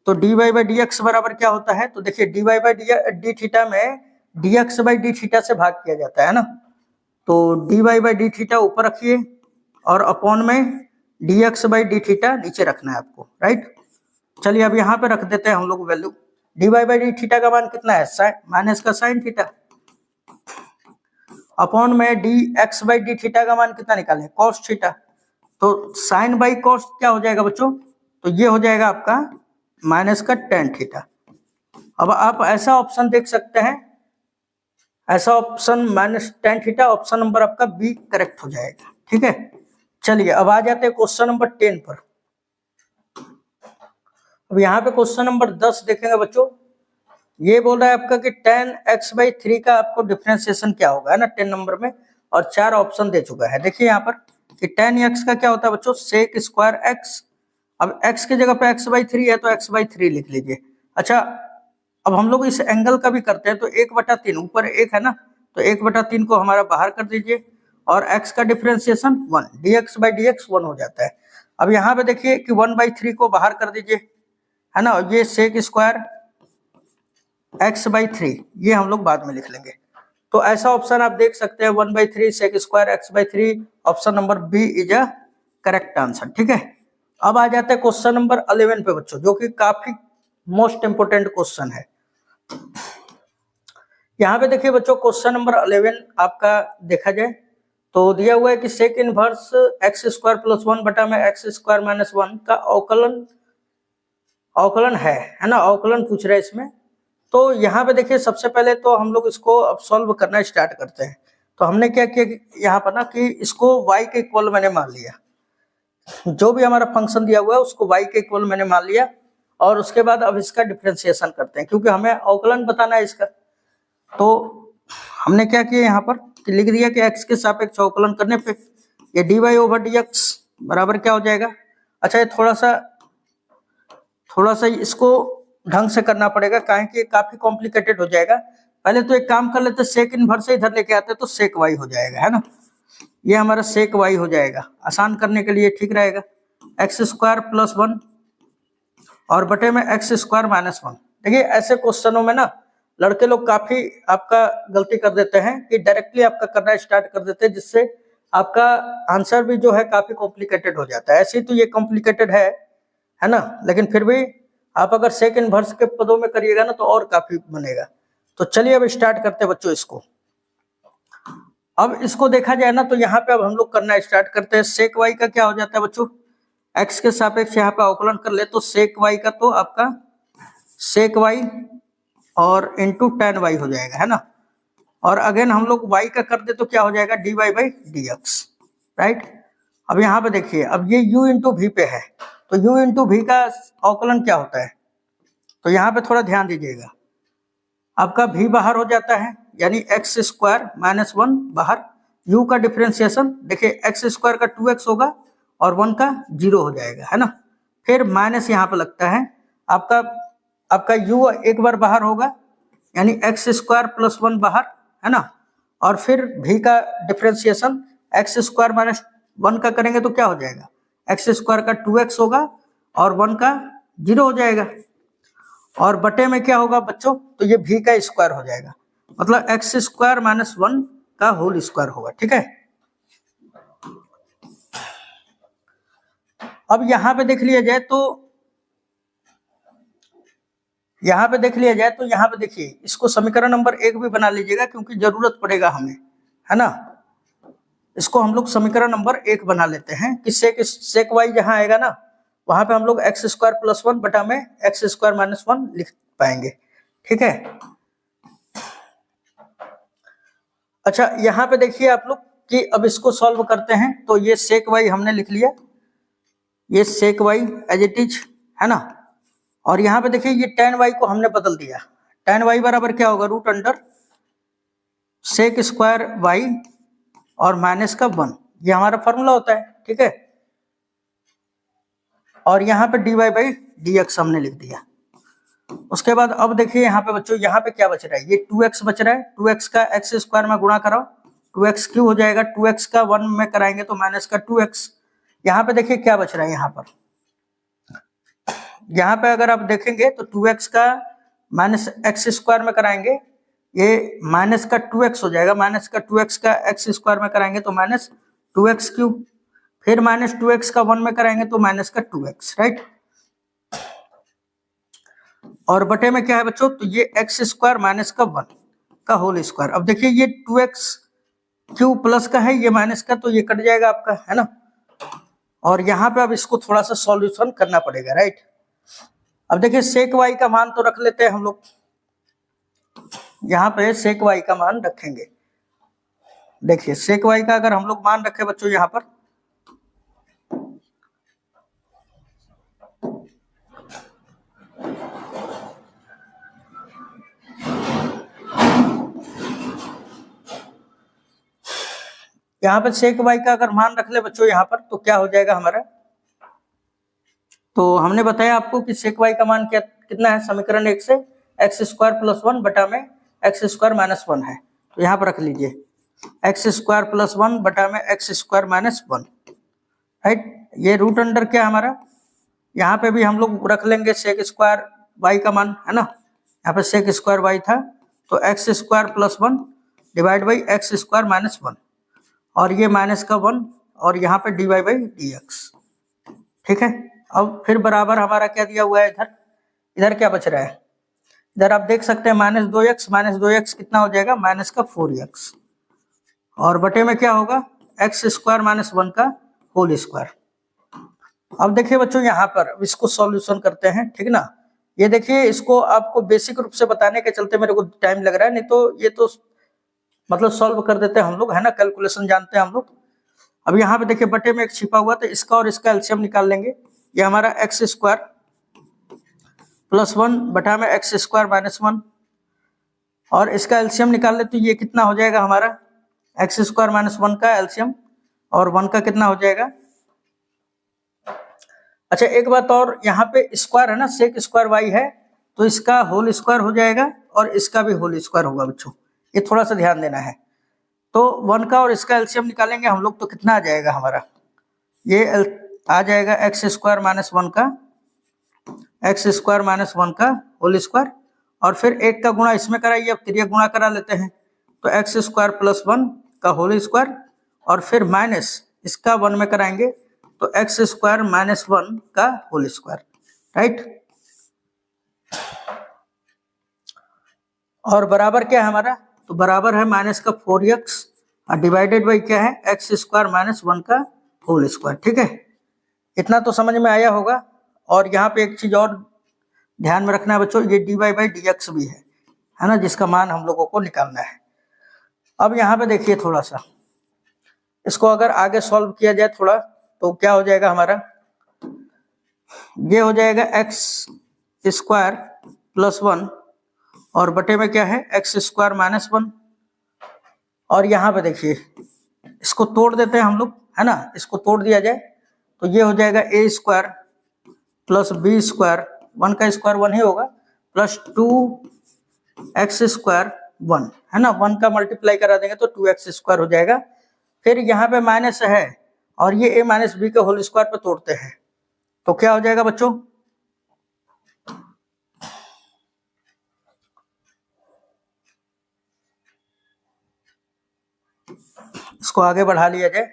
तो dy बाई डी एक्स बराबर क्या होता है, तो देखिए dy बाई डी थीटा में dx बाई डी थीटा से भाग किया जाता है ना, तो dy बाई डी थीटा ऊपर रखिए और अपॉन में dx बाई डी थीटा नीचे रखना है आपको, राइट। चलिए अब यहाँ पे रख देते हैं हम लोग value, dy by D theta का मान कितना है माइनस का साइन थीटा, अपॉन में dx बाई डी थीटा का मान कितना निकाले कॉस थीटा, तो साइन बाई कॉस क्या हो जाएगा बच्चों, तो ये हो जाएगा आपका माइनस का टेन थीटा। अब आप ऐसा ऑप्शन देख सकते हैं, ऐसा option minus tan theta, option number आपका बी करेक्ट हो जाएगा, ठीक है। चलिए अब आ जाते हैं क्वेश्चन नंबर 10 पर। अब यहाँ पे क्वेश्चन नंबर 10 देखेंगे बच्चों, ये बोल रहा है आपका कि tan x बाई 3 का आपको डिफरेंशिएशन क्या होगा, है ना, 10 नंबर में, और 4 ऑप्शन दे चुका है। देखिए यहाँ पर कि tan x का क्या होता है बच्चों सेक स्क्वायर x। अब x की जगह पे x बाई 3 है तो x बाई 3 लिख लीजिए। अच्छा अब हम लोग इस एंगल का भी करते हैं, तो 1/3 ऊपर 1 है ना, तो 1/3 को हमारा बाहर कर दीजिए और x का differentiation 1, dx by D x 1 हो जाता है। अब यहाँ पे देखिए कि 1/3 को बाहर कर दीजिए, है ना, और ये सेक स्क्वायर x बाई 3 ये हम लोग बाद में लिख लेंगे। तो ऐसा ऑप्शन आप देख सकते हैं 1/3 sec square x by 3, option number B is a correct answer, ठीक है। अब आ जाते हैं क्वेश्चन नंबर 11 पे बच्चों, जो कि काफी मोस्ट इंपोर्टेंट क्वेश्चन है। यहाँ पे देखिए बच्चों क्वेश्चन नंबर 11 आपका देखा जाए तो दिया हुआ है कि sec inverse X square plus 1 बटा में एक्स स्क्वायर माइनस 1 का अवकलन है ना, अवकलन पूछ रहा है इसमें। तो यहाँ पे देखिए सबसे पहले तो हम लोग इसको अब सॉल्व करना स्टार्ट करते हैं। तो हमने क्या किया यहाँ पर ना कि इसको y के इक्वल मैंने मान लिया, जो भी हमारा फंक्शन दिया हुआ है उसको y के इक्वल मैंने मान लिया, और उसके बाद अब इसका डिफरेंशिएशन करते हैं क्योंकि हमें अवकलन बताना है इसका। तो हमने क्या किया यहाँ पर कि लिख दिया कि x के सापेक्ष अवकलन करने पे ये dy ओवर dx बराबर क्या हो जाएगा। अच्छा ये थोड़ा सा इसको ढंग से करना पड़ेगा, काहे कि ये काफी कॉम्प्लिकेटेड हो जाएगा। पहले तो एक काम कर लेते, सेक इनवर्स से इधर लेके आते तो सेक वाई हो जाएगा, है ना। ये हमारा सेक वाई हो जाएगा, आसान करने के लिए ठीक रहेगा। एक्स स्क्वायर प्लस 1 और बटे में एक्स स्क्वायर माइनस 1। देखिए ऐसे क्वेश्चनों में ना लड़के लोग काफी आपका गलती कर देते हैं कि डायरेक्टली आपका करना स्टार्ट कर देते हैं, जिससे आपका आंसर भी जो है काफी कॉम्प्लिकेटेड हो जाता है। ऐसे ही तो ये कॉम्प्लिकेटेड है ना, लेकिन फिर भी आप अगर सेक इनवर्स के पदों में करिएगा ना तो और काफी बनेगा। तो चलिए अब स्टार्ट करते हैं बच्चों इसको। अब इसको देखा जाए ना तो यहाँ पे अब हम लोग करना स्टार्ट करते हैं। सेक वाई का क्या हो जाता है बच्चों, एक्स के सापेक्ष यहाँ पे अवकलन कर ले तो सेक वाई का तो आपका सेक वाई और इंटू टेन वाई हो जाएगा, है ना। और अगेन हम लोग वाई का कर दे तो क्या हो जाएगा, D Y by D X, right. अब यहाँ पे देखिए, अब ये u इंटू वी पे है तो u इंटू वी का अवकलन क्या होता है, तो यहाँ पे थोड़ा ध्यान दीजिएगा। आपका v बाहर हो जाता है, यानी एक्स स्क्वायर माइनस 1 बाहर, u का डिफ्रेंसिएशन देखिए एक्स स्क्वायर का 2x होगा और 1 का 0 हो जाएगा, है ना। फिर माइनस यहाँ पे लगता है, आपका u एक बार बाहर होगा, यानी एक्स स्क्वायर प्लस 1 बाहर, है ना। और फिर v का डिफ्रेंसिएशन एक्स स्क्वायर माइनस 1 का करेंगे तो क्या हो जाएगा, एक्स स्क्वायर का 2x होगा और 1 का 0 हो जाएगा। और बटे में क्या होगा बच्चों, तो ये v का स्क्वायर हो जाएगा, मतलब एक्स स्क्वायर माइनस 1 का होल स्क्वायर होगा, ठीक है। अब यहाँ पे देख लिया जाए तो यहाँ पे देखिए इसको समीकरण नंबर 1 भी बना लीजिएगा, क्योंकि जरूरत पड़ेगा हमें, है ना। इसको हम लोग समीकरण नंबर 1 बना लेते हैं कि सेक वाई जहां आएगा ना वहां पे हम लोग एक्स स्क्वायर प्लस 1 बटा में एक्स स्क्वायर माइनस 1 लिख पाएंगे, ठीक है। अच्छा यहाँ पे देखिए आप लोग कि अब इसको सॉल्व करते हैं, तो ये सेक वाई हमने लिख लिया, ये sec Y as it is, है ना। और यहाँ पे देखिए ये tan वाई को हमने बदल दिया, tan वाई बराबर क्या होगा, root under sec square Y और माइनस का 1, ये हमारा फॉर्मूला होता है, ठीक है। और यहाँ पे D Y by D X हमने लिख दिया। उसके बाद अब देखिए यहाँ पे बच्चों, यहाँ पे क्या बच रहा है, ये 2x बच रहा है, 2x का एक्स स्क्वायर में गुणा कराओ, 2x क्यों हो जाएगा, 2x का 1 में कराएंगे तो माइनस का 2x। यहाँ पे देखिए क्या बच रहा है, यहाँ पे अगर आप देखेंगे तो 2x का माइनस एक्स स्क्वायर में कराएंगे, ये माइनस का 2x हो जाएगा, माइनस का 2x का एक्स स्क्वायर में कराएंगे तो माइनस 2x क्यूब, फिर माइनस 2x का 1 में कराएंगे तो माइनस का 2x, राइट। और बटे में क्या है बच्चों, तो ये एक्स स्क्वायर माइनस का 1 का होल स्क्वायर। अब देखिए ये 2x क्यूब प्लस का है, ये माइनस का, तो ये कट जाएगा आपका, है ना। और यहाँ पे अब इसको थोड़ा सा सॉल्यूशन करना पड़ेगा, राइट। अब देखिए सेक वाई का मान तो रख लेते हैं हम लोग, यहाँ पे सेक वाई का मान रखेंगे। देखिए सेक वाई का अगर हम लोग मान रखे बच्चों, यहाँ पर सेक वाई का अगर मान रख ले बच्चों यहाँ पर, तो क्या हो जाएगा हमारा, तो हमने बताया आपको कि सेक वाई का मान क्या कितना है, समीकरण 1 से एक्स स्क्वायर प्लस 1 बटा में एक्स स्क्वायर माइनस 1 है, तो यहाँ पर रख लीजिए एक्स स्क्वायर प्लस 1 बटा में एक्स स्क्वायर माइनस 1, राइट। ये रूट अंडर क्या हमारा, यहाँ पे भी हम लोग रख लेंगे सेक स्क्वायर वाई का मान, है ना। यहाँ पे सेक स्क्वायर वाई था तो X square plus 1 divide by X square minus 1, और ये माइनस का 1 और यहाँ पे D Y by D X, ठीक है। अब फिर बराबर हमारा क्या दिया हुआ है, इधर क्या बच रहा है, इधर आप देख सकते हैं माइनस 2x कितना हो जाएगा, माइनस का 4x, और बटे में क्या होगा, एक्स स्क्वायर माइनस 1 का होल स्क्वायर। अब देखिए बच्चों यहाँ पर इसको सॉल्यूशन करते हैं, ठीक ना। ये देखिए इसको आपको बेसिक रूप से बताने के चलते मेरे को टाइम लग रहा है, नहीं तो ये तो मतलब सॉल्व कर देते हैं हम लोग, है ना, कैलकुलेशन जानते हैं हम लोग। अब यहाँ पे देखिए बटे में एक छिपा हुआ, तो इसका और इसका एलसीएम निकाल लेंगे। ये हमारा एक्स स्क्वायर प्लस 1 बटा में एक्स स्क्वायर माइनस 1, और इसका एलसीएम निकाल ले तो ये कितना हो जाएगा हमारा, एक्स स्क्वायर माइनस 1 का एलसीएम और 1 का कितना हो जाएगा। अच्छा एक बात और, यहाँ पे स्क्वायर है ना, सेक स्क्वायर वाई है, तो इसका होल स्क्वायर हो जाएगा और इसका भी होल स्क्वायर होगा बच्चों, ये थोड़ा सा ध्यान देना है। तो 1 का और इसका एलसीएम निकालेंगे हम लोग तो कितना आ जाएगा हमारा, ये आ जाएगा एक्स स्क्वायर माइनस 1 का होल स्क्वायर, और फिर 1 का गुणा इसमें कराइए, अब तिर्यक गुणा करा लेते हैं, तो एक्स स्क्वायर प्लस 1 का होल स्क्वायर और फिर माइनस इसका 1 में कराएंगे तो एक्स स्क्वायर माइनस 1 का होल स्क्वायर, राइट। और बराबर क्या है हमारा, तो बराबर है माइनस का 4x और डिवाइडेड बाई क्या है एक्स स्क्वायर माइनस 1 का होल स्क्वायर, ठीक है। इतना तो समझ में आया होगा। और यहाँ पे एक चीज और ध्यान में रखना है बच्चों, ये dy बाई dx भी है ना, जिसका मान हम लोगों को निकालना है। अब यहाँ पे देखिए थोड़ा सा, इसको अगर आगे सॉल्व किया जाए थोड़ा तो क्या हो जाएगा हमारा, ये हो जाएगा एक्स स्क्वायर प्लस 1 और बटे में क्या है एक्स स्क्वायर माइनस 1, और यहाँ पे देखिए इसको तोड़ देते हैं हम लोग, है ना, इसको तोड़ दिया जाए तो ये हो जाएगा ए स्क्वायर प्लस बी स्क्वायर, 1 का स्क्वायर 1 ही होगा, प्लस 2x स्क्वायर 1, है ना, 1 का मल्टीप्लाई करा देंगे तो 2x स्क्वायर हो जाएगा। फिर यहाँ पे माइनस है और ये a माइनस बी का होल स्क्वायर पे तोड़ते हैं तो क्या हो जाएगा बच्चों, इसको आगे बढ़ा लिया जाए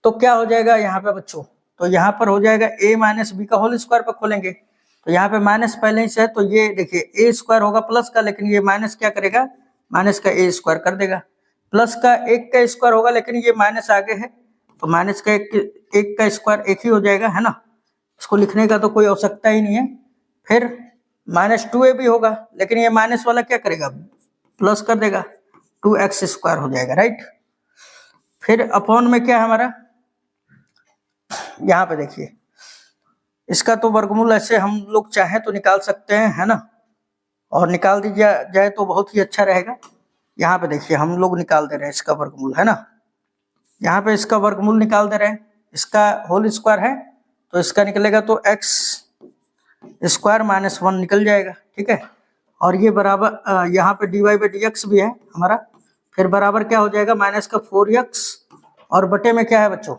तो क्या हो जाएगा यहाँ पे बच्चों, तो यहाँ पर हो जाएगा a माइनस बी का होल स्क्वायर पर खोलेंगे तो यहाँ पे माइनस पहले ही से है, तो ये देखिए a स्क्वायर होगा प्लस का, लेकिन ये माइनस क्या करेगा, माइनस का a स्क्वायर कर देगा, प्लस का 1 का स्क्वायर होगा लेकिन ये माइनस आगे है तो माइनस का 1 का स्क्वायर 1 ही हो जाएगा, है ना, इसको लिखने का तो कोई आवश्यकता ही नहीं है। फिर माइनस 2a भी होगा लेकिन ये माइनस वाला क्या करेगा, प्लस कर देगा, 2x स्क्वायर हो जाएगा, राइट। फिर अपॉन में क्या है हमारा, यहाँ पे देखिए इसका तो वर्गमूल ऐसे हम लोग चाहें तो निकाल सकते हैं, है ना, और निकाल दिया जाए तो बहुत ही अच्छा रहेगा। यहाँ पे देखिए हम लोग निकाल दे रहे हैं इसका वर्गमूल, है ना, यहाँ पे इसका वर्गमूल निकाल दे रहे हैं, इसका होल स्क्वायर है तो इसका निकलेगा तो एक्स स्क्वायर माइनस 1 निकल जाएगा, ठीक है। और ये बराबर यहाँ पे dy बाई dx भी है हमारा, फिर बराबर क्या हो जाएगा माइनस का 4x और बटे में क्या है बच्चों,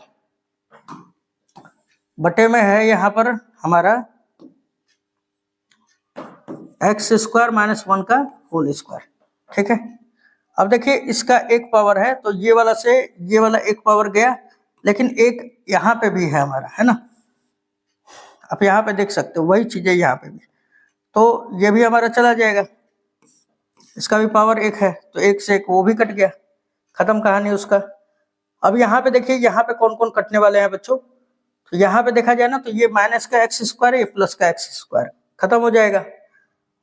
बटे में है यहाँ पर हमारा एक्स स्क्वायर माइनस 1 का होल स्क्वायर, ठीक है। अब देखिए इसका एक पावर है तो ये वाला से ये वाला एक पावर गया, लेकिन एक यहाँ पे भी है हमारा, है ना, आप यहाँ पे देख सकते हो वही चीजें यहाँ पे भी, तो ये भी हमारा चला जाएगा, इसका भी पावर 1 है तो 1 से 1 वो भी कट गया, खत्म कहानी उसका। अब यहाँ पे देखिए यहाँ पे कौन कौन कटने वाले हैं बच्चों, तो यहाँ पे देखा जाए ना तो ये माइनस का एक्स स्क्वायर है, ये प्लस का एक्स स्क्वायर खत्म हो जाएगा।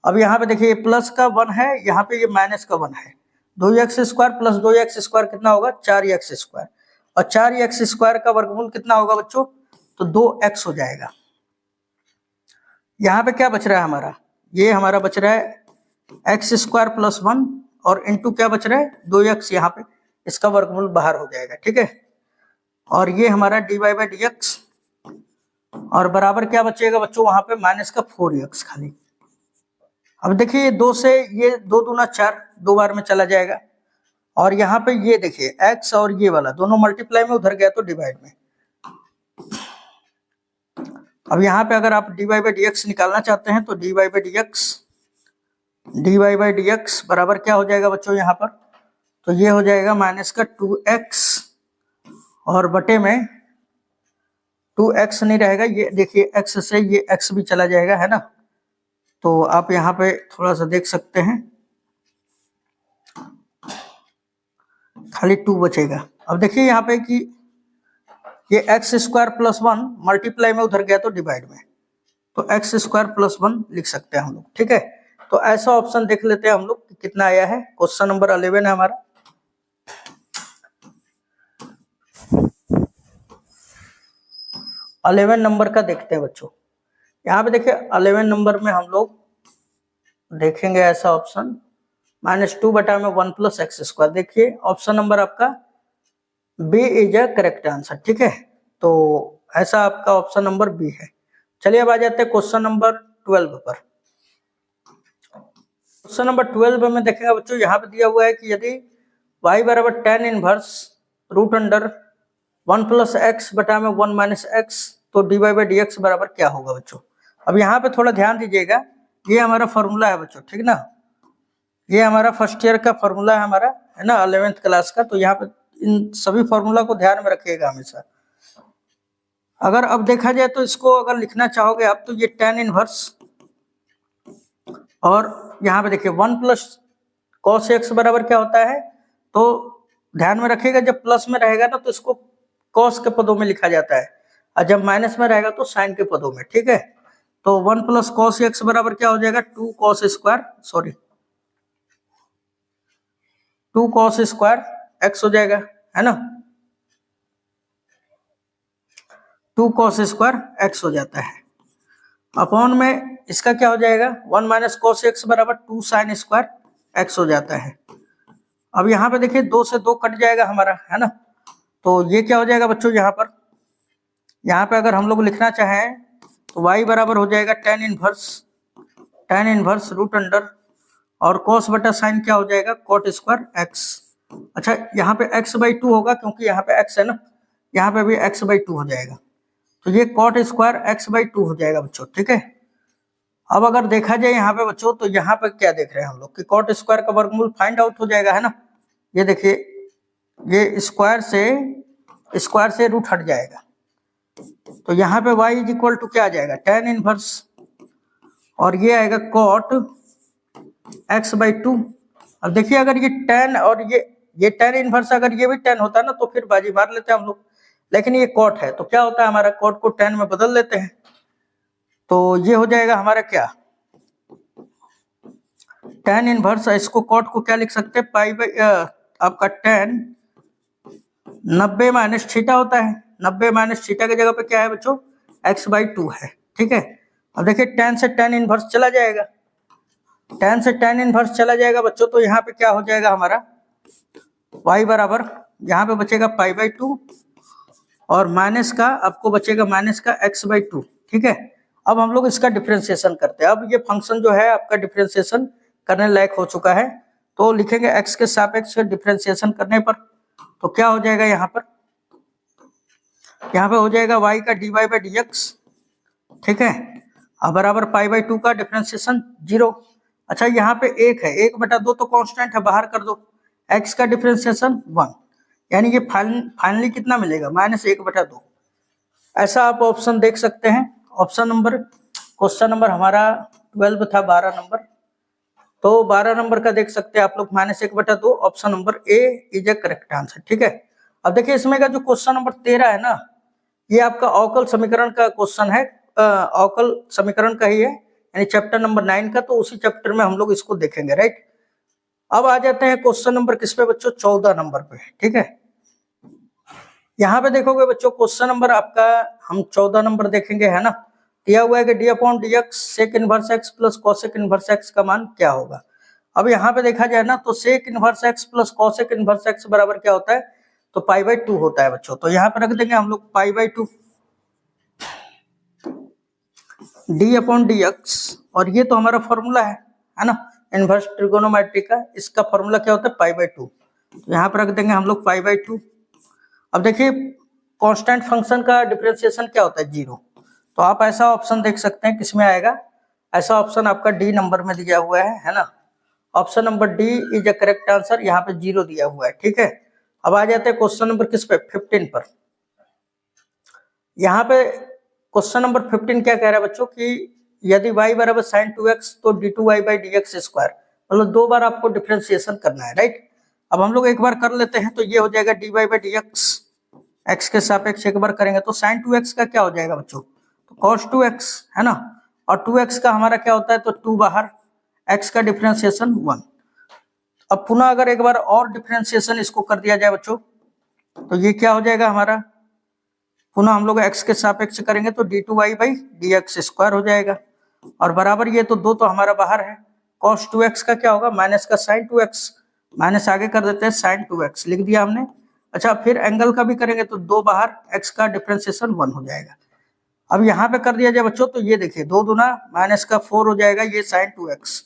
अब यहाँ पे देखिए ये प्लस का 1 है, यहाँ पे ये माइनस का 1 है, 2x square plus 2x square कितना होगा 4x स्क्वायर, और 4x स्क्वायर का वर्गमूल कितना होगा बच्चों, तो 2x हो जाएगा। यहाँ पे क्या बच रहा है हमारा, ये हमारा बच रहा है एक्स स्क्वायर प्लस 1 और इंटू क्या बच रहा है 2x, यहाँ पे इसका वर्गमूल बाहर हो जाएगा, ठीक है। और ये हमारा dy बाई dx और बराबर क्या बचेगा बच्चों, वहां पे माइनस का 4x खाली। अब देखिए 2 से ये 2 दूना 4, 2 बार में चला जाएगा, और यहाँ पे ये देखिए x और ये वाला दोनों मल्टीप्लाई में उधर गया तो डिवाइड में। अब यहाँ पे अगर आप dy बाई dx निकालना चाहते हैं तो dy बाई dx बराबर क्या हो जाएगा बच्चों यहाँ पर, तो ये हो जाएगा माइनस का 2x और बटे में 2x नहीं रहेगा, ये देखिए x से ये x भी चला जाएगा, है ना, तो आप यहाँ पे थोड़ा सा देख सकते हैं खाली 2 बचेगा। अब देखिए यहाँ पे कि ये एक्स स्क्वायर प्लस 1 मल्टीप्लाई में उधर गया तो डिवाइड में, तो एक्स स्क्वायर प्लस 1 लिख सकते हैं हम लोग, ठीक है। तो ऐसा ऑप्शन देख लेते हैं हम लोग कि कितना आया है, क्वेश्चन नंबर 11 है हमारा। अलेवन नंबर का देखते हैं बच्चों, यहाँ पे देखिए 11 नंबर में हम लोग देखेंगे ऐसा ऑप्शन -2 बटा में 1 प्लस एक्स स्क्वायर। देखिए ऑप्शन नंबर आपका B is a correct answer, ठीक है, तो ऐसा आपका ऑप्शन नंबर बी है। चलिए अब आ जाते हैं क्वेश्चन नंबर 12 पर। क्वेश्चन नंबर 12 में देखेंगे बच्चों, यहाँ पे दिया हुआ है कि यदि y बराबर tan inverse root under 1 plus x बटा में 1 माइनस एक्स, तो dy बाई डी एक्स बराबर क्या होगा बच्चों। अब यहाँ पे थोड़ा ध्यान दीजिएगा, ये हमारा फॉर्मूला है बच्चों, ठीक ना, ये हमारा फर्स्ट ईयर का फॉर्मूला है हमारा, है ना, 11th क्लास का। तो यहाँ पे इन सभी फॉर्मूला को ध्यान में रखिएगा हमेशा। अगर अब देखा जाए तो इसको अगर लिखना चाहोगे आप, तो ये tan इनवर्स, और यहाँ पे देखिए 1 प्लस कॉस एक्स बराबर क्या होता है, तो ध्यान में रखिएगा जब प्लस में रहेगा ना तो इसको कॉस के पदों में लिखा जाता है, और जब माइनस में रहेगा तो साइन के पदों में, ठीक है। तो 1 प्लस कॉस एक्स बराबर क्या हो जाएगा, 2 कॉस स्क्वायर एक्स हो जाएगा, है ना, 2 कॉस स्क्वायर एक्स हो जाता है। अपॉन में इसका क्या हो जाएगा, 1 माइनस कॉस एक्स बराबर 2 साइन स्क्वायर एक्स हो जाता है। अब यहाँ पे देखिए 2 से 2 कट जाएगा हमारा, है ना, तो ये क्या हो जाएगा बच्चों, यहाँ पे अगर हम लोग लिखना चाहें तो y बराबर हो जाएगा tan इनवर्स रूट अंडर, और cos बटा साइन क्या हो जाएगा, cot स्क्वायर x। अच्छा, यहाँ पे x बाई 2 होगा क्योंकि यहाँ पे x है ना, यहाँ पे भी x बाई 2 हो जाएगा, तो ये cot स्क्वायर x बाई 2 हो जाएगा बच्चों, ठीक है। अब अगर देखा जाए यहाँ पे बच्चों, तो यहाँ पे क्या देख रहे हैं हम लोग कि cot स्क्वायर का वर्गमूल फाइंड आउट हो जाएगा, है ना। ये देखिए, ये स्क्वायर से रूट हट जाएगा, तो यहाँ पे y इज इक्वल टू क्या आ जाएगा, tan इनवर्स, और ये आएगा cot x बाई 2। अब देखिए अगर ये tan और ये tan इनवर्स, अगर ये भी tan होता है ना तो फिर बाजी मार लेते हैं हम लोग, लेकिन ये cot है तो क्या होता है, हमारा cot को tan में बदल लेते हैं, तो ये हो जाएगा हमारा क्या, tan इनवर्स। इसको cot को क्या लिख सकते हैं, पाई बाई आपका tan 90 माइनस थीटा होता है, 90 माइनस थीटा की जगह पे क्या है बच्चों, x बाई 2 है, ठीक है। अब देखिए tan से tan इनवर्स चला जाएगा, tan से tan इनवर्स चला जाएगा बच्चों, तो यहाँ पे क्या हो जाएगा हमारा, y बराबर यहाँ पे बचेगा पाई बाई 2, और माइनस का आपको बचेगा माइनस का x बाई 2, ठीक है। अब हम लोग इसका डिफरेंशिएशन करते हैं। अब ये फंक्शन जो है आपका डिफरेंशिएशन करने लायक हो चुका है, तो लिखेंगे x के सापेक्ष डिफरेंशिएशन करने पर, तो क्या हो जाएगा यहाँ पे हो जाएगा y का dy बाई डी एक्स, ठीक है, अब बराबर पाई बाई 2 का डिफरेंशिएशन 0। अच्छा, यहाँ पे 1 है, 1/2 तो कांस्टेंट है, बाहर कर दो, x का डिफरेंशिएशन 1, यानी कि फाइनली कितना मिलेगा, -1/2। ऐसा आप ऑप्शन देख सकते हैं। ऑप्शन नंबर, क्वेश्चन नंबर हमारा 12 था 12 नंबर, तो 12 नंबर का देख सकते हैं आप लोग, -1/2, option number A is a correct answer, ठीक है। अब देखिए इसमें का जो क्वेश्चन नंबर 13 है ना, ये आपका अवकल समीकरण का क्वेश्चन है, अवकल समीकरण का ही है, यानी चैप्टर नंबर 9 का, तो उसी चैप्टर में हम लोग इसको देखेंगे, राइट। अब आ जाते हैं क्वेश्चन नंबर किस पे बच्चों, 14 नंबर पे, ठीक है। यहाँ पे देखोगे बच्चों क्वेश्चन नंबर आपका हम 14 नंबर देखेंगे, है ना। दिया हुआ है कि d upon D x sec inverse x plus cosec inverse x का मान क्या होगा। अब यहाँ पे देखा जाए ना तो sec inverse x plus cosec inverse x बराबर क्या होता है, तो पाई बाई 2 होता है बच्चों। तो यहाँ पे रख देंगे हम लोग pi by 2 D upon D x, और ये तो हमारा फॉर्मूला है ना, इनवर्स ट्रिगोनोमेट्री का, इसका फॉर्मूला क्या होता है, पाई बाई 2। तो यहाँ पे रख देंगे हम लोग पाई बाई 2। अब देखिए कांस्टेंट फंक्शन का डिफरेंशिएशन क्या होता है, 0, तो आप ऐसा ऑप्शन देख सकते हैं, किसमें आएगा, ऐसा ऑप्शन आपका डी नंबर में दिया हुआ है ना। Option number D is a correct answer, यहाँ पे 0 दिया हुआ है, ठीक है। अब आ जाते हैं क्वेश्चन नंबर किस पे, 15 पर। यहाँ पे क्वेश्चन नंबर 15 क्या कह रहा है बच्चों कि यदि y बराबर sin 2x तो d2y by D x square, मतलब 2 बार आपको डिफरेंशिएशन करना है, राइट। अब हम लोग एक बार कर लेते हैं, तो ये हो जाएगा dy by D x, x के सापेक्ष एक बार करेंगे तो sin 2x का क्या हो जाएगा बच्चों, तो cos 2x, है ना, और 2x का हमारा क्या होता है, तो 2 बाहर, x का डिफरेंशिएशन 1। अब पुनः अगर एक बार और डिफरेंशिएशन इसको कर दिया जाए बच्चों, तो ये क्या हो जाएगा हमारा, पुनः हम लोग x के सापेक्ष करेंगे तो d2y by D x square हो जाएगा, और बराबर ये तो 2 तो हमारा बाहर है, cos 2x का क्या होगा, माइनस का sin 2x, माइनस आगे कर देते हैं sin 2x लिख दिया हमने। अच्छा, फिर एंगल का भी करेंगे तो 2 बाहर, x का डिफरेंशिएशन 1 हो जाएगा। अब यहाँ पे कर दिया जाए बच्चों, तो ये देखिए 2 दूना माइनस का 4 हो जाएगा, ये sin 2x,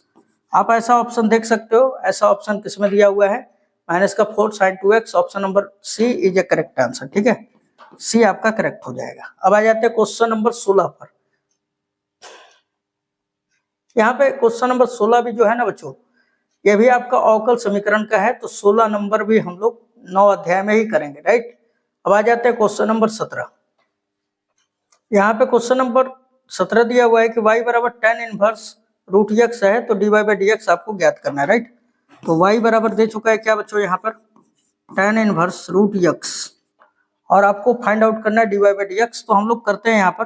आप ऐसा ऑप्शन देख सकते हो, ऐसा ऑप्शन किसमें दिया हुआ है, -4 sin 2x, option number C is a correct answer. ठीक है, सी आपका करेक्ट हो जाएगा। अब आ जाते हैं क्वेश्चन नंबर 16 पर। यहाँ पे क्वेश्चन नंबर 16 भी जो है ना बच्चों, ये भी आपका अवकल समीकरण का है, तो 16 नंबर भी हम लोग 9 अध्याय में ही करेंगे, राइट। अब आ जाते हैं क्वेश्चन नंबर 17। यहाँ पे क्वेश्चन नंबर 17 दिया हुआ है कि y बराबर tan इनवर्स रूट x है, तो dy बाई dx आपको ज्ञात करना है, राइट। तो y बराबर दे चुका है क्या बच्चों यहाँ पर, tan इनवर्स रूट x, और आपको फाइंड आउट करना है dy बाई dx। तो हम लोग करते हैं यहाँ पर,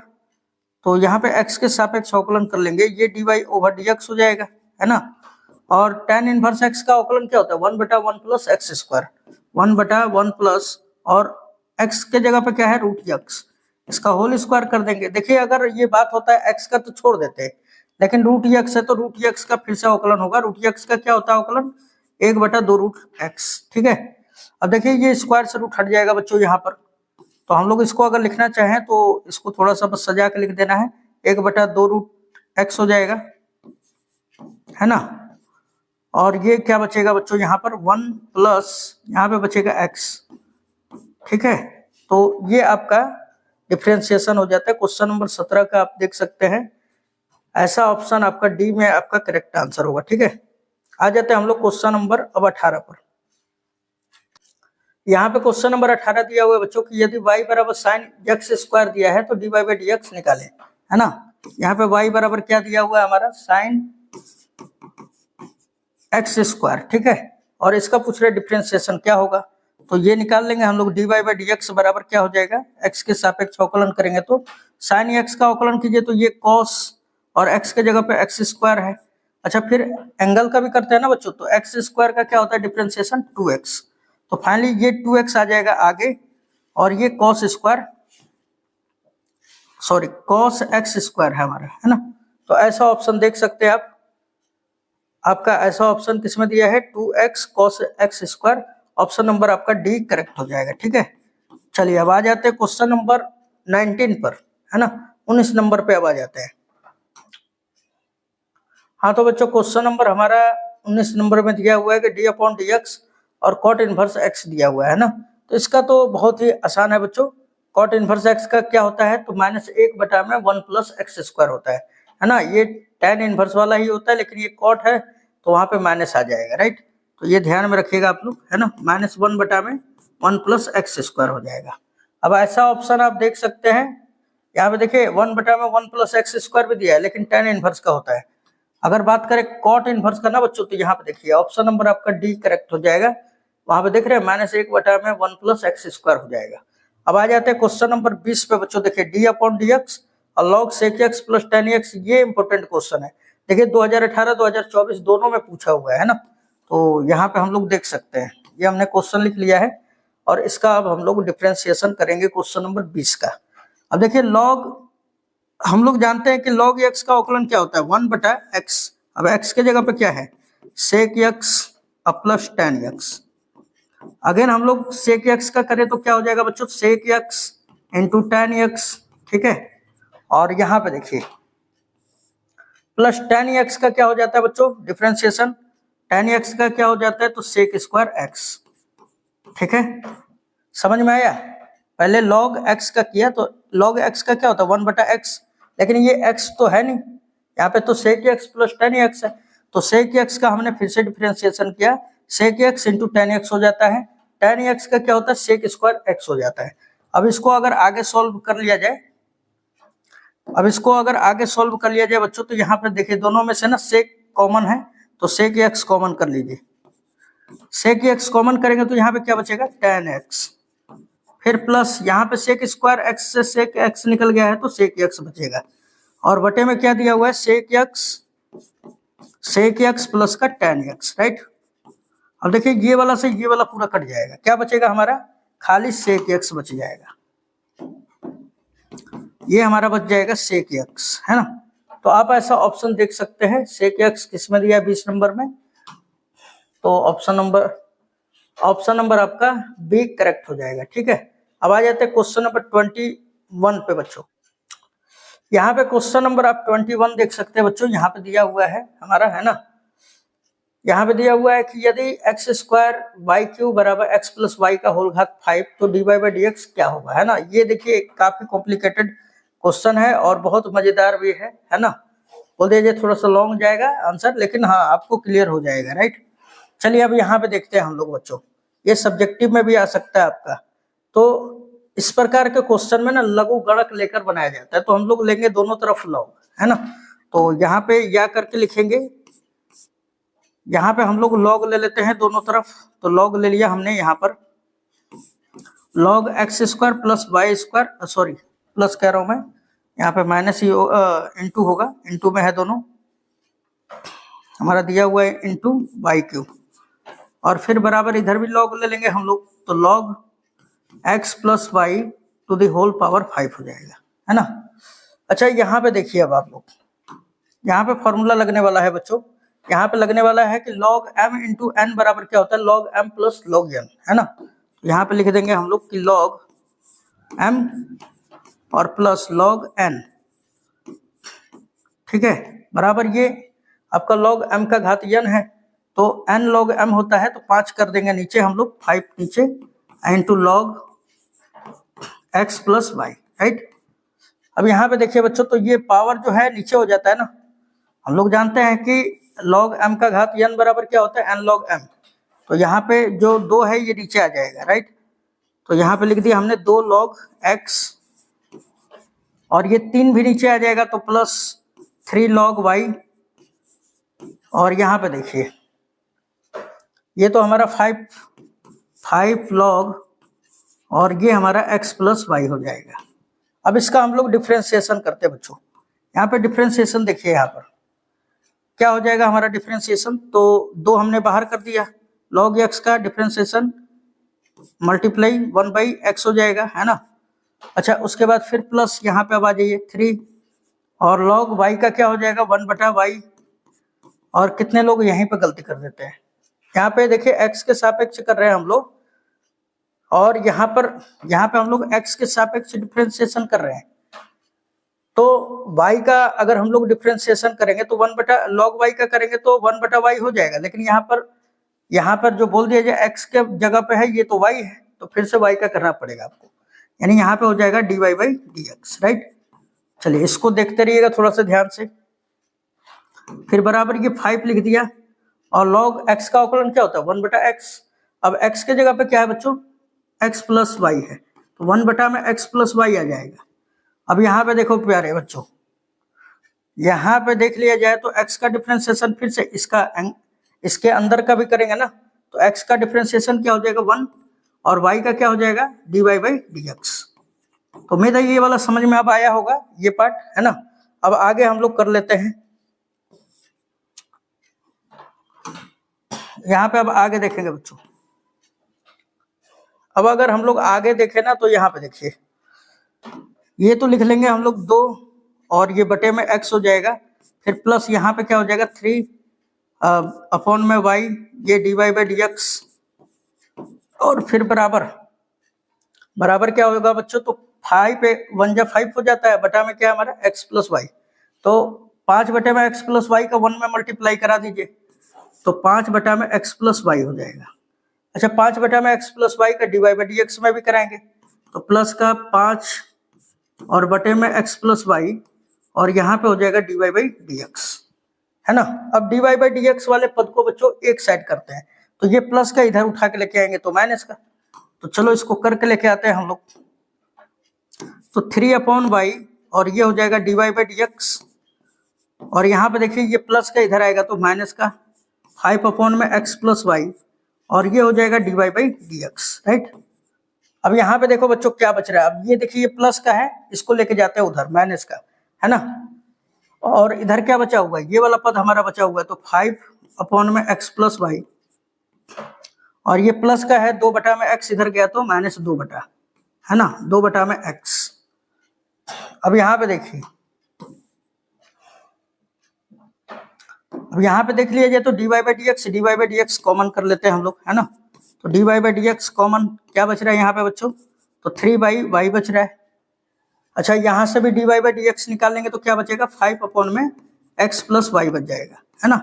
तो यहाँ पे x के सापेक्ष अवकलन कर लेंगे, ये dy ओवर dx हो जाएगा, है ना। और tan इनवर्स x का अवकलन क्या होता है, 1/1 प्लस एक्स स्क्वायर, 1/1 प्लस और x के जगह पे क्या है रूट x, इसका होल स्क्वायर कर देंगे। देखिए अगर ये बात होता है x का तो छोड़ देते हैं, लेकिन रूट x है तो रूट x का फिर से अवकलन होगा। रूट x का क्या होता है अवकलन, 1/2 रूट x। ठीक है, अब देखिए ये स्क्वायर से रूट हट जाएगा बच्चों यहाँ पर, तो हम लोग इसको अगर लिखना चाहें तो इसको थोड़ा सा बस सजा के लिख देना है, 1/2 रूट x हो जाएगा, है ना। और ये क्या बचेगा बच्चों यहाँ पर 1 प्लस यहाँ पे बचेगा x। ठीक है, तो ये आपका डिफरेंशिएशन हो जाता है। क्वेश्चन नंबर 17 का आप देख सकते हैं, ऐसा ऑप्शन आपका डी में आपका करेक्ट आंसर होगा। ठीक है, आ जाते हैं हम लोग क्वेश्चन नंबर अब 18 पर। यहाँ पे क्वेश्चन नंबर 18 दिया हुआ है बच्चों कि यदि y बराबर साइन x स्क्वायर दिया है तो dy बाई dx निकालें, है ना। यहाँ पे y बराबर क्या दिया हुआ है हमारा, साइन x स्क्वायर। ठीक है, और इसका पूछ रहे डिफरेंशिएशन क्या होगा, तो ये निकाल लेंगे हम लोग, dy बाई dx बराबर क्या हो जाएगा, x के सापेक्ष अवकलन करेंगे तो साइन x का अवकलन कीजिए तो ये cos, और x के जगह पे x स्क्वायर है। अच्छा फिर एंगल का भी करते हैं ना बच्चों, तो x स्क्वायर का क्या होता है डिफरेंशिएशन 2x, तो फाइनली ये 2x आ जाएगा आगे, और ये cos square sorry cos x square है हमारा, है ना। तो ऐसा ऑप्शन देख सकते हैं आप, आपका ऐसा ऑप्शन किसमें दिया है 2x cos x square, option number आपका डी करेक्ट हो जाएगा। ठीक है, चलिए अब आ जाते हैं क्वेश्चन नंबर 19 पर, है ना, 19 नंबर पे अब आ जाते हैं। हाँ तो बच्चों क्वेश्चन नंबर हमारा 19 नंबर में दिया हुआ है कि d/dx और cot इनवर्स x दिया हुआ है ना। तो इसका तो बहुत ही आसान है बच्चों, cot इनवर्स x का क्या होता है, तो -1/1 प्लस एक्स स्क्वायर होता है ना। ये tan इनवर्स वाला ही होता है, लेकिन ये cot है तो वहां पे माइनस आ जाएगा, राइट। तो ये ध्यान में रखिएगा आप लोग, है ना, -1/1 प्लस एक्स स्क्वायर हो जाएगा। अब ऐसा ऑप्शन आप देख सकते हैं, यहाँ पे देखिए 1/1 प्लस एक्स स्क्वायर भी दिया है, लेकिन tan इनवर्स का होता है। अगर बात करें cot इनवर्स का ना बच्चों, तो यहाँ पे देखिए ऑप्शन नंबर आपका डी करेक्ट हो जाएगा, वहां पे देख रहे हैं -1/1 प्लस एक्स स्क्वायर हो जाएगा। अब आ जाते हैं क्वेश्चन नंबर 20 पे बच्चों, देखिए d/dx और log sec x plus tan x, ये इंपॉर्टेंट क्वेश्चन है। देखिए 2018-2024 दोनों में पूछा हुआ है ना, तो यहाँ पे हम लोग देख सकते हैं, ये हमने क्वेश्चन लिख लिया है, और इसका अब हम लोग डिफरेंशिएशन करेंगे क्वेश्चन नंबर 20 का। अब देखिए log, हम लोग जानते हैं कि log x का अवकलन क्या होता है 1/x। अब x के जगह पे क्या है sec x plus tan x। Again हम लोग sec x का करें तो क्या हो जाएगा बच्चों, sec x into tan x। ठीक है, और यहाँ पे देखिए प्लस tan x का क्या हो जाता है बच्चों डिफरेंशिएशन, tan x का क्या हो जाता है तो sec स्क्वायर x। ठीक है, समझ में आया। पहले log x का किया तो log x का क्या होता है 1/x, लेकिन ये x तो है नहीं, यहाँ पे तो sec x plus tan x है, तो sec x का हमने फिर से डिफरेंशिएशन किया, sec x into tan x हो जाता है, tan x का क्या होता है sec स्क्वायर x हो जाता है। अब इसको अगर आगे सॉल्व कर लिया जाए, बच्चों, तो यहाँ पे देखिए दोनों में से ना sec कॉमन है, तो sec x कॉमन कर लीजिए, sec x कॉमन करेंगे तो यहाँ पे क्या बचेगा tan x, फिर प्लस यहाँ पे sec स्क्वायर x से sec x निकल गया है तो sec x बचेगा, और बटे में क्या दिया हुआ है sec x प्लस का tan x, राइट। अब देखिए ये वाला से ये वाला पूरा कट जाएगा, क्या बचेगा हमारा खाली sec x बच जाएगा, ये हमारा बच जाएगा sec x, है ना। तो आप ऐसा ऑप्शन देख सकते हैं, sec x किसमें दिया है 20 नंबर में, तो ऑप्शन नंबर आपका बी करेक्ट हो जाएगा। ठीक है, अब आ जाते हैं क्वेश्चन नंबर 21 पे बच्चों। यहाँ पे क्वेश्चन नंबर आप 21 देख सकते हैं बच्चों, यहाँ पे दिया हुआ है हमारा, है ना, यहाँ पे दिया हुआ है कि यदि एक्स स्क्वायर वाई क्यू बराबर एक्स प्लस वाई का होल घात 5 तो d Y by D x क्या होगा, है ना। ये देखिए काफी कॉम्प्लिकेटेड क्वेश्चन है और बहुत मजेदार भी है ना। बोल दीजिए थोड़ा सा लॉन्ग जाएगा आंसर, लेकिन हाँ आपको क्लियर हो जाएगा, राइट। चलिए अब यहाँ पे देखते हैं हम लोग बच्चों, ये सब्जेक्टिव में भी आ सकता है आपका। तो इस प्रकार के क्वेश्चन में ना लघु गणक लेकर बनाया जाता है, तो हम लोग लेंगे दोनों तरफ लॉग, है ना। तो यहाँ पे या करके लिखेंगे, यहाँ पे हम लोग लॉग ले लेते हैं दोनों तरफ। तो लॉग ले लिया हमने यहाँ पर, log x square plus y square, sorry plus कह रहा हूँ मैं, यहाँ पे माइनस ही इंटू होगा, इंटू में है दोनों, हमारा दिया हुआ है इंटू वाई क्यू, और फिर बराबर इधर भी लॉग ले लेंगे हम लोग। तो log x plus y to the whole power 5 हो जाएगा, है ना। अच्छा यहाँ पे देखिए अब आप लोग, यहाँ पे फॉर्मूला लगने वाला है बच्चों, यहाँ पे लगने वाला है कि log m इंटू एन बराबर क्या होता है, log m plus log n, है ना। यहाँ पे लिख देंगे हम लोग कि log m और प्लस log n, ठीक है, बराबर ये आपका log m का घात n है, तो n log m होता है, तो 5 कर देंगे नीचे हम लोग, 5 नीचे into log x plus y, right. अब यहाँ पे देखिए बच्चों, तो ये पावर जो है नीचे हो जाता है ना। हम लोग जानते हैं कि log m का घात n बराबर क्या होता है, n log m। तो यहाँ पे जो 2 है ये नीचे आ जाएगा, राइट। तो यहाँ पे लिख दिया हमने 2 log x, और ये 3 भी नीचे आ जाएगा, तो प्लस 3 log y, और यहाँ पे देखिए ये तो हमारा 5 log, और ये हमारा x प्लस वाई हो जाएगा। अब इसका हम लोग डिफ्रेंसिएशन करते हैं बच्चों। यहाँ पे डिफ्रेंसिएशन देखिए, यहाँ पर क्या हो जाएगा हमारा डिफ्रेंसिएशन, तो 2 हमने बाहर कर दिया, log x का डिफ्रेंसिएशन मल्टीप्लाई 1/x हो जाएगा, है ना। अच्छा उसके बाद फिर प्लस यहाँ पे अब आ जाइए 3, और log y का क्या हो जाएगा 1/y, और कितने लोग यहीं पे गलती कर देते हैं, यहाँ पे देखिए x के सापेक्ष कर रहे हैं हम लोग, और यहाँ पे हम लोग x के सापेक्ष डिफ्रेंसिएशन कर रहे हैं। तो y का अगर हम लोग डिफ्रेंसिएशन करेंगे तो 1/log y का करेंगे तो 1/y हो जाएगा, लेकिन यहाँ पर जो बोल दिया जाए x के जगह पे है, ये तो y है, तो फिर से y का करना पड़ेगा आपको, यानी यहाँ पे हो जाएगा dy/dx, राइट। चलिए इसको देखते रहिएगा थोड़ा सा ध्यान से। फिर बराबर ये 5 लिख दिया, और log x का अवकलन क्या होता है 1/x। अब x के जगह पे क्या है बच्चों, x प्लस वाई है, तो 1/x प्लस वाई आ जाएगा। अब यहाँ पे देखो प्यारे बच्चों, यहाँ पे देख लिया जाए तो x का डिफरेंशिएशन फिर से इसके अंदर का भी करेंगे ना, तो x का डिफरेंशिएशन क्या हो जाएगा 1, और y का क्या हो जाएगा dy/dx। तो उम्मीद है ये वाला समझ में अब आया होगा ये पार्ट, है ना। अब आगे हम लोग कर लेते हैं, यहाँ पे अब आगे देखेंगे बच्चों। अब अगर हम लोग आगे देखें ना, तो यहाँ पे देखिए ये तो लिख लेंगे हम लोग 2, और ये बटे में x हो जाएगा, फिर प्लस यहाँ पे क्या हो जाएगा 3 अपॉन में y, ये dy/dx, और फिर बराबर क्या होगा बच्चों, तो 5 पे 1 जा 5 हो जाता है, बटा में क्या हमारा x प्लस वाई, तो 5 बटे में x प्लस वाई का 1 में मल्टीप्लाई करा दीजिए, तो 5 बटा में x प्लस वाई हो जाएगा। अच्छा 5 बटा में x प्लस वाई का dy/dx में भी कराएंगे, तो प्लस का 5 और बटे में x प्लस वाई, और यहाँ पे हो जाएगा dy/dx, है ना। अब dy/dx वाले पद को बच्चों एक साइड करते हैं, तो ये प्लस का इधर उठा के लेके आएंगे तो माइनस का, तो चलो इसको करके लेके आते हैं हम लोग। तो 3/y, और ये हो जाएगा dy/dx, और यहाँ पे देखिए ये प्लस का इधर आएगा तो माइनस का 5 में x प्लस वाई, और ये हो जाएगा dy/dx, राइट। अब यहाँ पे देखो बच्चों क्या बच रहा है, अब ये देखिए ये प्लस का है, इसको लेके जाते हैं उधर माइनस का, है ना। और इधर क्या बचा हुआ है, ये वाला पद हमारा बचा हुआ है, तो 5 में x प्लस वाई, और ये प्लस का है 2 बटा में x इधर गया तो माइनस 2 बटा, है ना, 2 बटा में x। अब यहाँ पे देखिए, अब यहाँ पे देख लिया जाए तो dy/dx कॉमन कर लेते हैं हम लोग, है ना। तो dy/dx कॉमन क्या बच रहा है यहाँ पे बच्चों, तो 3/y बच रहा है। अच्छा यहाँ से भी dy/dx निकाल लेंगे तो क्या बचेगा 5 में x प्लस वाई बच जाएगा, है ना।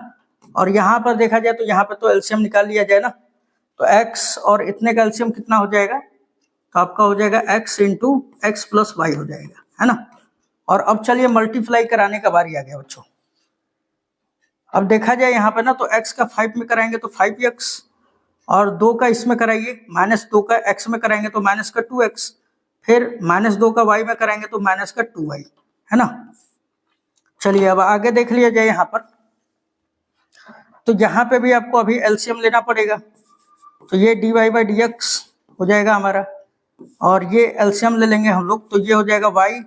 और यहाँ पर देखा जाए तो यहाँ पे तो एलसीएम निकाल लिया जाए ना, तो x और इतने का एलसीएम कितना हो जाएगा, तो आपका हो जाएगा x into x plus y हो जाएगा, है ना। और अब चलिए मल्टीप्लाई कराने का बारी आ गया बच्चों। अब देखा जाए यहाँ पे ना, तो x का 5 में कराएंगे तो 5x, और 2 का इसमें कराइए, -2 का x में कराएंगे तो माइनस का 2x, फिर -2 का y में कराएंगे तो माइनस का 2y, है ना। चलिए अब आगे देख लिया जाए यहाँ पर, तो यहाँ पे भी आपको अभी एलसीएम लेना पड़ेगा, तो ये dy बाई डी हो जाएगा हमारा, और ये एलसीएम ले लेंगे हम लोग, तो ये हो जाएगा y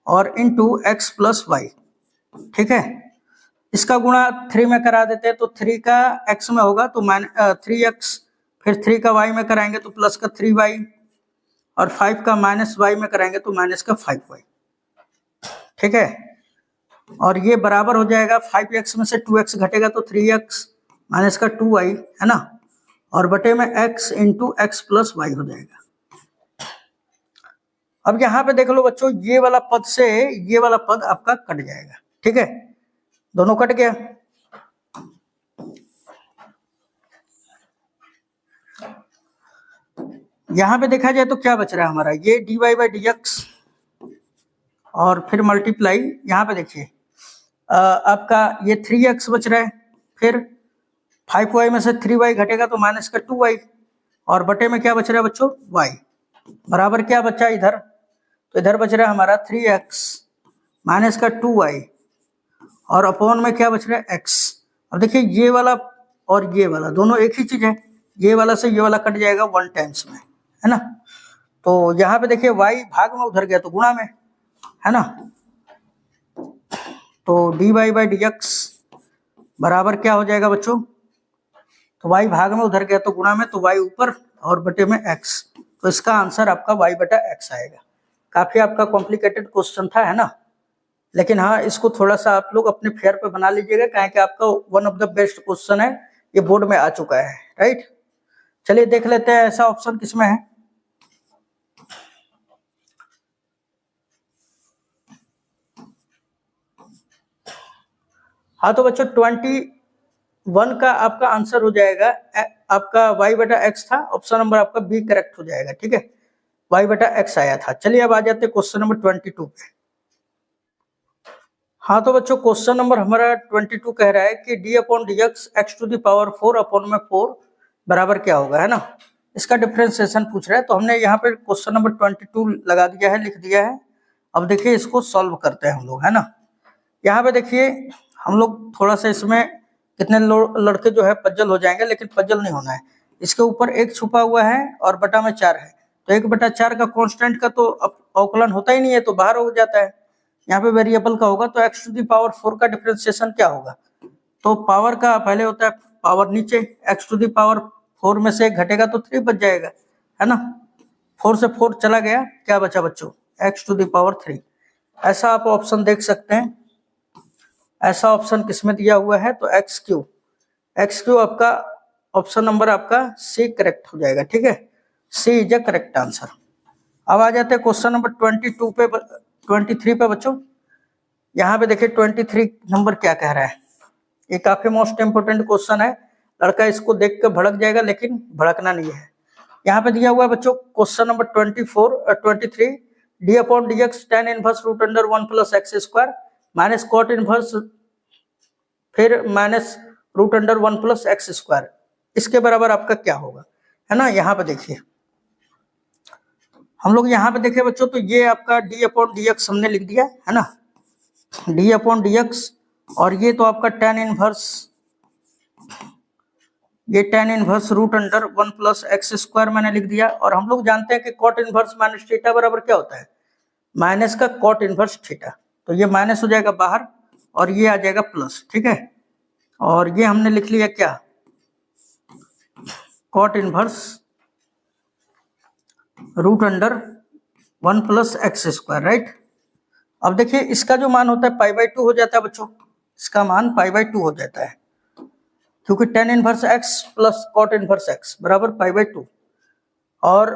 और इंटू एक्स प्लस वाई, ठीक है। इसका गुणा 3 में करा देते हैं, तो 3 का x में होगा तो 3x, फिर 3 का y में कराएंगे तो प्लस का 3y, और 5 का -y में कराएंगे तो माइनस का 5y, ठीक है। और ये बराबर हो जाएगा 5x में से 2x घटेगा तो 3x माइनस का 2y, है ना, और बटे में x into x plus y हो जाएगा। अब यहाँ पे देख लो बच्चों, ये वाला पद से ये वाला पद आपका कट जाएगा, ठीक है, दोनों कट गया। यहाँ पे देखा जाए तो क्या बच रहा है हमारा, ये dy बाई डी और फिर मल्टीप्लाई, यहाँ पे देखिए आपका ये 3x बच रहा है, फिर 5y में से 3y घटेगा तो माइनस का 2y, और बटे में क्या बच रहा है बच्चों, y, बराबर क्या बचा इधर, तो इधर बच रहा है हमारा 3x माइनस का 2y, और अपॉन में क्या बच रहा है x। अब देखिए ये वाला और ये वाला दोनों एक ही चीज है, ये वाला से ये वाला कट जाएगा 1 टाइम्स में, है ना। तो यहाँ पे देखिए y भाग में उधर गया तो गुणा में, है ना, तो dy बाई डी बराबर क्या हो जाएगा बच्चों, तो y भाग में उधर गया तो गुणा में, तो y ऊपर और बटे में x, तो इसका आंसर आपका y बटा x आएगा। काफी आपका कॉम्प्लिकेटेड क्वेश्चन था, है ना, लेकिन हाँ इसको थोड़ा सा आप लोग अपने फेयर पे बना लीजिएगा, क्या कि आपका one of the best question है, ये बोर्ड में आ चुका है, राइट। चलिए देख लेते हैं ऐसा ऑप्शन किसमें है। हाँ तो बच्चों 21 का आपका आंसर हो जाएगा, आपका y बटा x था, ऑप्शन नंबर आपका बी करेक्ट हो जाएगा, ठीक है, y बटा x आया था। चलिए अब आ जाते हैं क्वेश्चन नंबर 22 पे। हाँ तो बच्चों क्वेश्चन नंबर हमारा 22 कह रहा है कि d upon D x to the power 4 upon में 4 बराबर क्या होगा, है ना, इसका डिफरेंशिएशन पूछ रहा है। तो हमने यहाँ पे क्वेश्चन नंबर 22 लगा दिया है, लिख दिया है। अब देखिए इसको सॉल्व करते हैं हम लोग, है ना। यहाँ पे देखिए हम लोग थोड़ा सा इसमें कितने लड़के जो है पजल हो जाएंगे, लेकिन पजल नहीं होना है। इसके ऊपर 1 छुपा हुआ है और बटा में 4 है, तो 1/4 का कांस्टेंट का तो अवकलन होता ही नहीं है, तो बाहर हो जाता है। यहाँ पे वेरिएबल का होगा, तो x टू दी पावर 4 का डिफरेंशिएशन क्या होगा, तो पावर का पहले होता है पावर नीचे, x टू दी पावर 4 में से 1 घटेगा तो 3 बच जाएगा, है ना। 4 से 4 चला गया, क्या बचा बच्चों, x टू दी पावर 3। ऐसा आप ऑप्शन देख सकते हैं। ऐसा ऑप्शन किसमें दिया हुआ है, तो एक्स क्यू आपका ऑप्शन नंबर आपका सी करेक्ट हो जाएगा, ठीक है, सी इज अ करेक्ट आंसर। अब आ जाते हैं क्वेश्चन नंबर 23 पे बच्चों। यहाँ पे देखिए 23 नंबर क्या कह रहा है, ये काफी मोस्ट इंपोर्टेंट क्वेश्चन है, लड़का इसको देख के भड़क जाएगा, लेकिन भड़कना नहीं है। यहाँ पे दिया हुआ है बच्चों question number 23 D upon D x tan inverse root under 1 plus x square minus cot inverse फिर minus root under 1 plus x square, इसके बराबर आपका क्या होगा, है ना। यहाँ पे देखिए हम लोग यहाँ पे देखिए बच्चों, तो ये आपका डी अपॉन डी एक्स हमने लिख दिया, है ना, डी अपॉन डी एक्स, और ये तो आपका tan inverse root under 1 plus x square मैंने लिख दिया। और हम लोग जानते हैं कि कॉट इनवर्स माइनस थीटा बराबर क्या होता है, माइनस का कॉट इनवर्स थीटा, तो ये माइनस हो जाएगा बाहर और ये आ जाएगा प्लस, ठीक है। और ये हमने लिख लिया क्या, cot inverse root under 1 plus x square, right. अब देखिए इसका जो मान होता है π/2 हो जाता है बच्चों, इसका मान π/2 हो जाता है, क्योंकि tan इनवर्स x plus cot inverse x बराबर π/2। और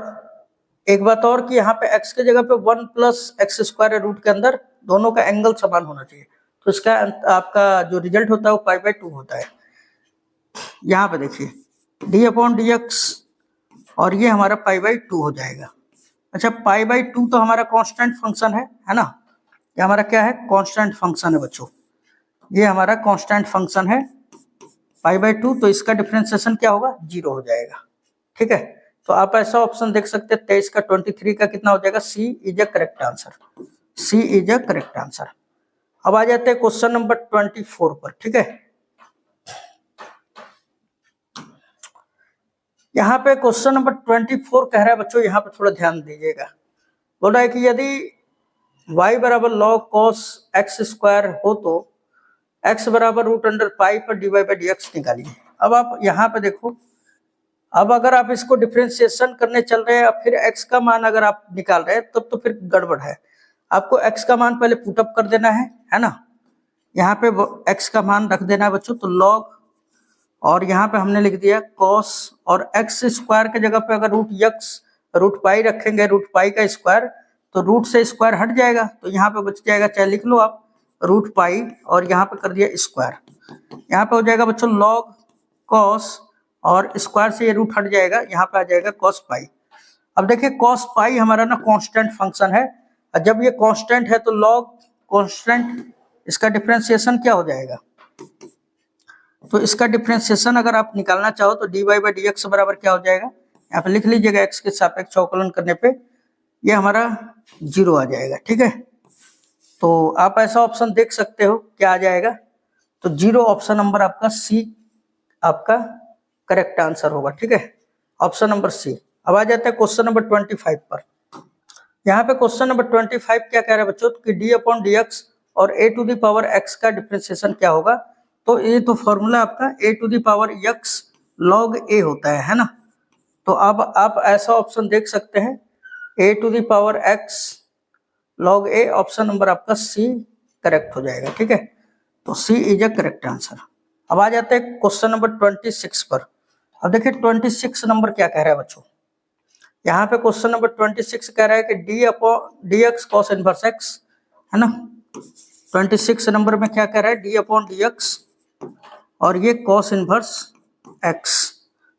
एक बात और कि यहाँ पे x के जगह पे 1 प्लस एक्स स्क्वायर है रूट के अंदर, दोनों का एंगल समान होना चाहिए, तो इसका आपका जो रिजल्ट होता है वो π/2 होता है। यहाँ पे देखिए डी अपॉन डी एक्स और ये हमारा पाई बाई 2 हो जाएगा। अच्छा पाई बाई 2 तो हमारा कांस्टेंट फंक्शन है ना, ये हमारा क्या है, कांस्टेंट फंक्शन है बच्चों, ये हमारा कांस्टेंट फंक्शन है पाई बाई 2, तो इसका डिफरेंशिएशन क्या होगा, 0 हो जाएगा। ठीक है, तो आप ऐसा ऑप्शन देख सकते हैं 23 का 23 का कितना हो जाएगा, C is a correct answer, C is a correct answer. अब आ जाते हैं क्वेश्चन नंबर 24 पर। ठीक है, यहाँ पे क्वेश्चन नंबर 24 कह रहा है बच्चों, यहाँ पे थोड़ा ध्यान दीजिएगा। बोल रहा है कि यदि y बराबर log cos x स्क्वायर हो तो x बराबर रूट अंडर पाई पर dy बाई डी एक्स निकालिए। अब आप यहाँ पे देखो, अब अगर आप इसको डिफरेंशिएशन करने चल रहे हैं, फिर x का मान अगर आप निकाल रहे हैं तब तो फिर गड़बड़ है। आपको x का मान पहले पुटअप कर देना है ना, यहाँ पे x का मान रख देना है बच्चों, तो log और यहाँ पे हमने लिख दिया cos और x स्क्वायर के जगह पे अगर रूट पाई रखेंगे, रूट पाई का स्क्वायर, तो रूट से स्क्वायर हट जाएगा, तो यहाँ पे बच जाएगा, चाहे लिख लो आप रूट पाई और यहाँ पे कर दिया स्क्वायर, यहाँ पे हो जाएगा बच्चों log cos और स्क्वायर से ये रूट हट जाएगा, यहाँ पे आ जाएगा cos पाई। अब देखिए cos पाई हमारा ना कांस्टेंट फंक्शन है, और जब ये कांस्टेंट है तो log कांस्टेंट, इसका डिफरेंशिएशन क्या हो जाएगा, तो इसका डिफरेंशिएशन अगर आप निकालना चाहो तो dy बाई डी एक्स बराबर क्या हो जाएगा, यहाँ पे लिख लीजिएगा, x के सापेक्ष अवकलन करने पे ये हमारा 0 आ जाएगा। ठीक है, तो आप ऐसा ऑप्शन देख सकते हो, क्या आ जाएगा, तो 0 ऑप्शन नंबर आपका सी आपका करेक्ट आंसर होगा। ठीक है, ऑप्शन नंबर सी। अब आ जाता है क्वेश्चन नंबर 25 पर। यहाँ पे क्वेश्चन नंबर 25 क्या कह रहा है बच्चों, कि डी अपॉन डी एक्स और a to the power x का डिफरेंशिएशन क्या होगा, तो ये तो फॉर्मूला आपका a to the power x log a होता है ना, तो अब आप ऐसा ऑप्शन देख सकते हैं a to the power x log a, option number आपका सी करेक्ट हो जाएगा। ठीक है, तो C is a correct answer. अब आ जाते हैं क्वेश्चन नंबर 26 पर। अब देखिए 26 नंबर क्या कह रहा है बच्चों, यहाँ पे क्वेश्चन नंबर 26 कह रहा है कि d upon D x cos inverse x, है ना। 26 नंबर में क्या कह रहा है, डी अपॉन डी एक्स और ये कॉस इनवर्स एक्स।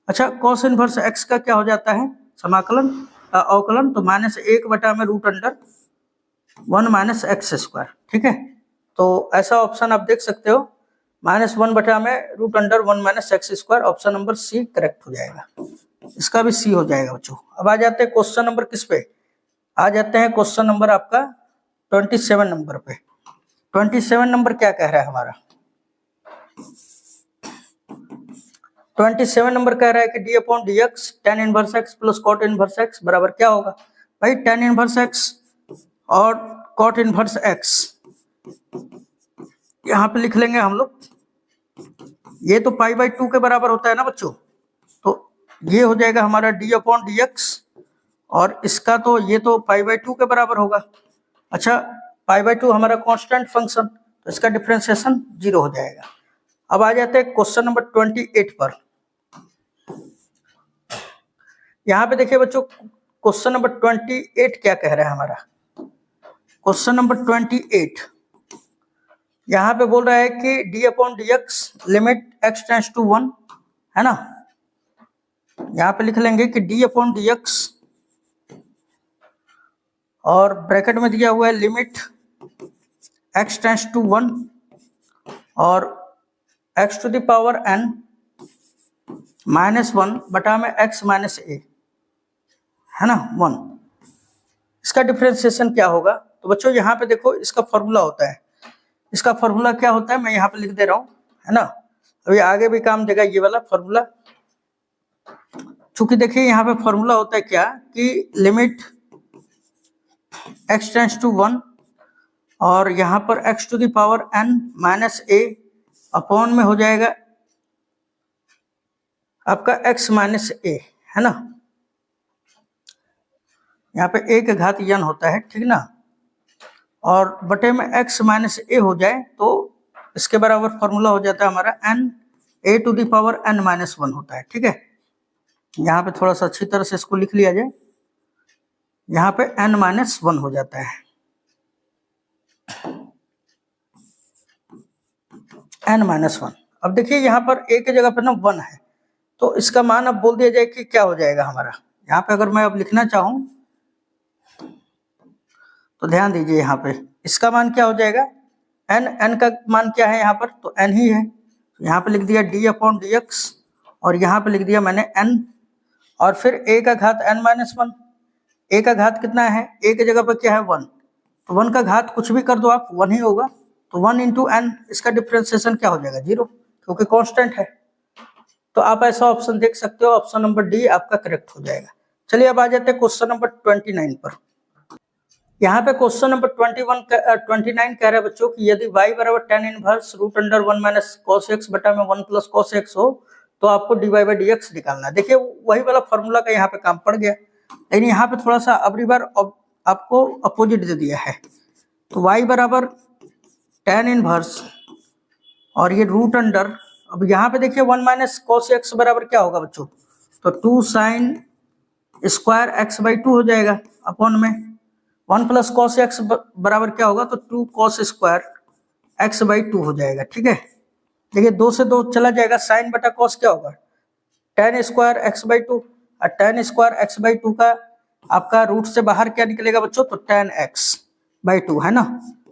अच्छा, कॉस इनवर्स एक्स का क्या हो जाता है, समाकलन अवकलन, तो -1 बटा में root under 1 minus x square. ठीक है, तो ऐसा ऑप्शन आप देख सकते हो, -1 बटा में root under 1 minus x square, option number C correct हो जाएगा, इसका भी सी हो जाएगा बच्चों। अब आ जाते हैं क्वेश्चन नंबर किस पे, आ जाते हैं क्वेश्चन नंबर आपका 27 नंबर पे। 27 नंबर क्या कह रहा है हमारा, 27 नंबर कह रहा है कि d upon D x tan inverse x plus cot inverse x बराबर क्या होगा, भाई टेन इनवर्स एक्स और कॉट इनवर्स एक्स यहाँ पे लिख लेंगे हम लोग, ये तो पाई बाई 2 के बराबर होता है ना बच्चों, तो ये हो जाएगा हमारा डी अपॉन डी एक्स और इसका तो ये तो पाई बाई 2 के बराबर होगा। अच्छा, पाई बाई 2 हमारा कांस्टेंट फंक्शन, तो इसका डिफरेंशिएशन 0 हो जाएगा। अब आ जाते हैं क्वेश्चन नंबर 28 पर। यहाँ पे देखिए बच्चों क्वेश्चन नंबर 28 क्या कह रहा है हमारा, क्वेश्चन नंबर 28 यहाँ पे बोल रहा है कि d upon D x limit x tends to 1, है ना। यहाँ पे लिख लेंगे कि डी अपॉन डी एक्स और ब्रैकेट में दिया हुआ है लिमिट एक्स टेंस टू 1 और x to the power n -1 बटा में x माइनस ए, है ना 1, इसका डिफरेंशिएशन क्या होगा, तो बच्चों यहाँ पे देखो इसका फॉर्मूला होता है, इसका फॉर्मूला क्या होता है मैं यहाँ पे लिख दे रहा हूँ, है ना। अभी आगे भी काम देगा ये वाला फॉर्मूला, चूंकि देखिए यहाँ पे फॉर्मूला होता है क्या कि लिमिट x टेंस टू 1 और यहाँ पर x to the power n minus a upon में हो जाएगा आपका x माइनस ए, है ना। यहाँ पे a के घात n होता है, ठीक ना, और बटे में x माइनस ए हो जाए तो इसके बराबर फॉर्मूला हो जाता है हमारा n a to the power n minus 1 होता है। ठीक है, यहाँ पे थोड़ा सा अच्छी तरह से इसको लिख लिया जाए, यहाँ पे n माइनस 1 हो जाता है, n माइनस 1। अब देखिए यहाँ पर a की जगह पर ना 1 है, तो इसका मान अब बोल दिया जाए कि क्या हो जाएगा हमारा। यहाँ पे अगर मैं अब लिखना चाहूं तो ध्यान दीजिए, यहाँ पे इसका मान क्या हो जाएगा, n का मान क्या है यहाँ पर, तो n ही है। यहाँ पे लिख दिया d/dx और यहाँ पे लिख दिया मैंने n, और फिर a का घात n-1। a का घात कितना है, a की जगह पर क्या है 1, तो 1 का घात कुछ भी कर दो आप 1 ही होगा, तो 1 इंटू n, इसका डिफ्रेंसिएशन क्या हो जाएगा 0, क्योंकि कांस्टेंट है। तो आप ऐसा ऑप्शन देख सकते हो, ऑप्शन नंबर डी आपका करेक्ट हो जाएगा। चलिए अब आ जाते हैं क्वेश्चन नंबर 29 पर। यहाँ पे क्वेश्चन नंबर 29 कह रहा है बच्चों कि यदि y बराबर tan inverse root under 1 minus cos x बटा में 1 प्लस cos x हो तो आपको dy बाई dx निकालना है। देखिए वही वाला फॉर्मूला का यहाँ पे काम पड़ गया, लेकिन यहाँ पे थोड़ा सा अबरी बार आपको अपोजिट दे दिया है। तो y बराबर tan इनवर्स और ये रूट अंडर, अब यहाँ पे देखिए 1 माइनस cos x बराबर क्या होगा बच्चों, तो 2 sin स्क्वायर x बाई 2 हो जाएगा अपॉन में 1 प्लस cos x बराबर क्या होगा, तो 2 cos स्क्वायर x बाई 2 हो जाएगा। ठीक है, देखिए 2 से 2 चला जाएगा, साइन बटा cos क्या होगा tan स्क्वायर x बाई 2, और tan स्क्वायर x बाई 2 का आपका रूट से बाहर क्या निकलेगा बच्चों, तो tan x बाई 2 है ना।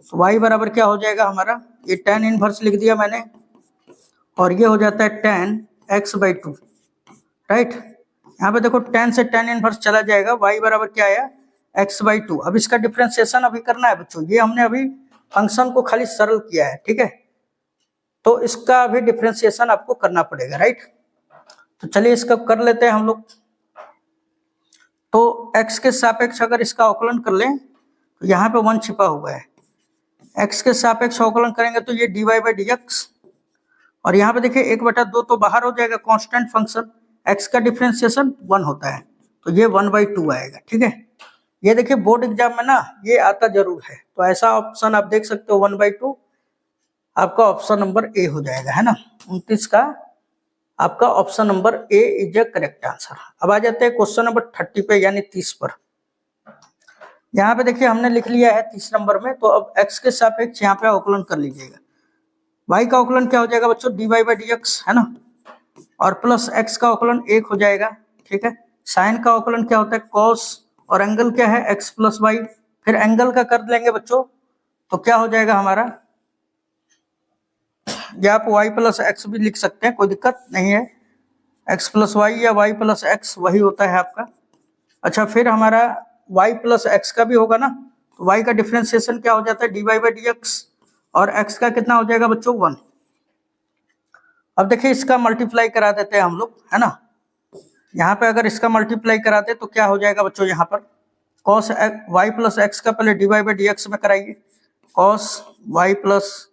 तो y बराबर क्या हो जाएगा हमारा, ये tan इनवर्स लिख दिया मैंने और ये हो जाता है tan x बाई 2, राइट। यहाँ पे देखो tan से tan इनवर्स चला जाएगा, y बराबर क्या आया x बाई 2। अब इसका डिफ्रेंसिएशन अभी करना है बच्चों, ये हमने अभी फंक्शन को खाली सरल किया है, ठीक है, तो इसका अभी डिफ्रेंसिएशन आपको करना पड़ेगा, राइट। तो चलिए इसका कर लेते हैं हम लोग। तो x के सापेक्ष अगर इसका अवकलन कर लें तो यहाँ पे 1 छिपा हुआ है, x के सापेक्ष अवकलन करेंगे तो ये dy बाई dx, और यहाँ पे देखिए 1/2 तो बाहर हो जाएगा, कांस्टेंट फंक्शन x का डिफ्रेंसिएशन 1 होता है, तो ये 1/2 आएगा। ठीक है, ये देखिए बोर्ड एग्जाम में ना ये आता जरूर है, तो ऐसा ऑप्शन आप देख सकते हो 1/2, आपका ऑप्शन नंबर ए हो जाएगा, है ना। 29 का आपका option number A is a correct answer. अब आ जाते हैं क्वेश्चन नंबर 30 पे यानी 30 पर। यहाँ पे देखिए हमने लिख लिया है 30 नंबर में, तो अब x के सापेक्ष यहाँ पे अवकलन कर लीजिएगा। y का अवकलन क्या हो जाएगा बच्चों, dy बाई dx है ना, और प्लस x का अवकलन 1 हो जाएगा। ठीक है, साइन का अवकलन क्या होता है cos, और एंगल क्या है x प्लस वाई, फिर एंगल का कर लेंगे बच्चों तो क्या हो जाएगा हमारा, या आप y प्लस एक्स भी लिख सकते हैं, कोई दिक्कत नहीं है, x प्लस वाई या y प्लस एक्स वही होता है आपका। अच्छा, फिर हमारा y प्लस एक्स का भी होगा ना, तो y का डिफ्रेंसिएशन क्या हो जाता है dy बाई dx, और x का कितना हो जाएगा बच्चों 1। अब देखिए इसका मल्टीप्लाई करा देते हैं हम लोग, है ना। यहाँ पे अगर इसका मल्टीप्लाई कराते तो क्या हो जाएगा बच्चों, यहाँ पर cos y प्लस एक्स का पहले dy बाई dx में कराइए, cos y प्लस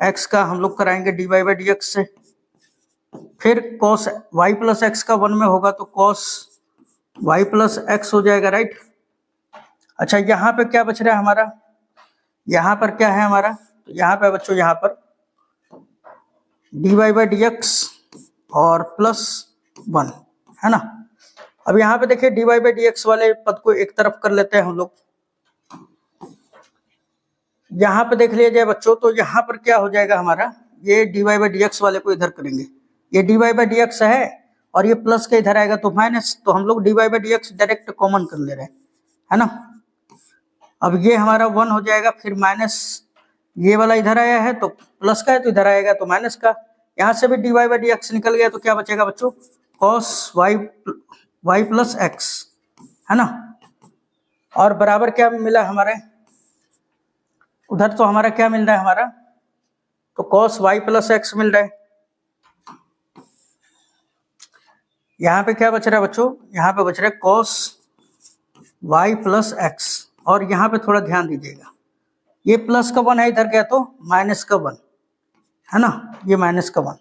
एक्स का हम लोग कराएंगे dy बाई dx से, फिर cos y प्लस एक्स का 1 में होगा तो cos y प्लस एक्स हो जाएगा, राइट। अच्छा, यहाँ पे क्या बच रहा है हमारा, यहाँ पर क्या है हमारा, तो यहाँ पे बच्चों यहाँ पर dy बाई dx और प्लस 1 है ना। अब यहाँ पे देखिए dy बाई dx वाले पद को एक तरफ कर लेते हैं हम लोग, यहाँ पे देख लिया जाए बच्चों, तो यहाँ पर क्या हो जाएगा हमारा, ये dy बाई dx वाले को इधर करेंगे, ये dy बाई dx है और ये प्लस का इधर आएगा तो माइनस, तो हम लोग dy by dx direct common कर ले रहे हैं, है ना। अब ये हमारा 1 हो जाएगा, फिर माइनस ये वाला इधर आया है तो प्लस का है तो इधर आएगा तो माइनस का, यहाँ से भी dy बाई dx निकल गया तो क्या बचेगा बच्चों, cos y प्लस एक्स, है ना। और बराबर क्या मिला हमारे उधर, तो हमारा क्या मिल रहा है हमारा, तो cos y प्लस एक्स मिल रहा है। यहाँ पे क्या बच रहा है बच्चों, यहाँ पे बच रहा है cos y प्लस एक्स, और यहाँ पे थोड़ा ध्यान दीजिएगा, ये प्लस का 1 है इधर गया तो माइनस का 1 है ना, ये माइनस का 1।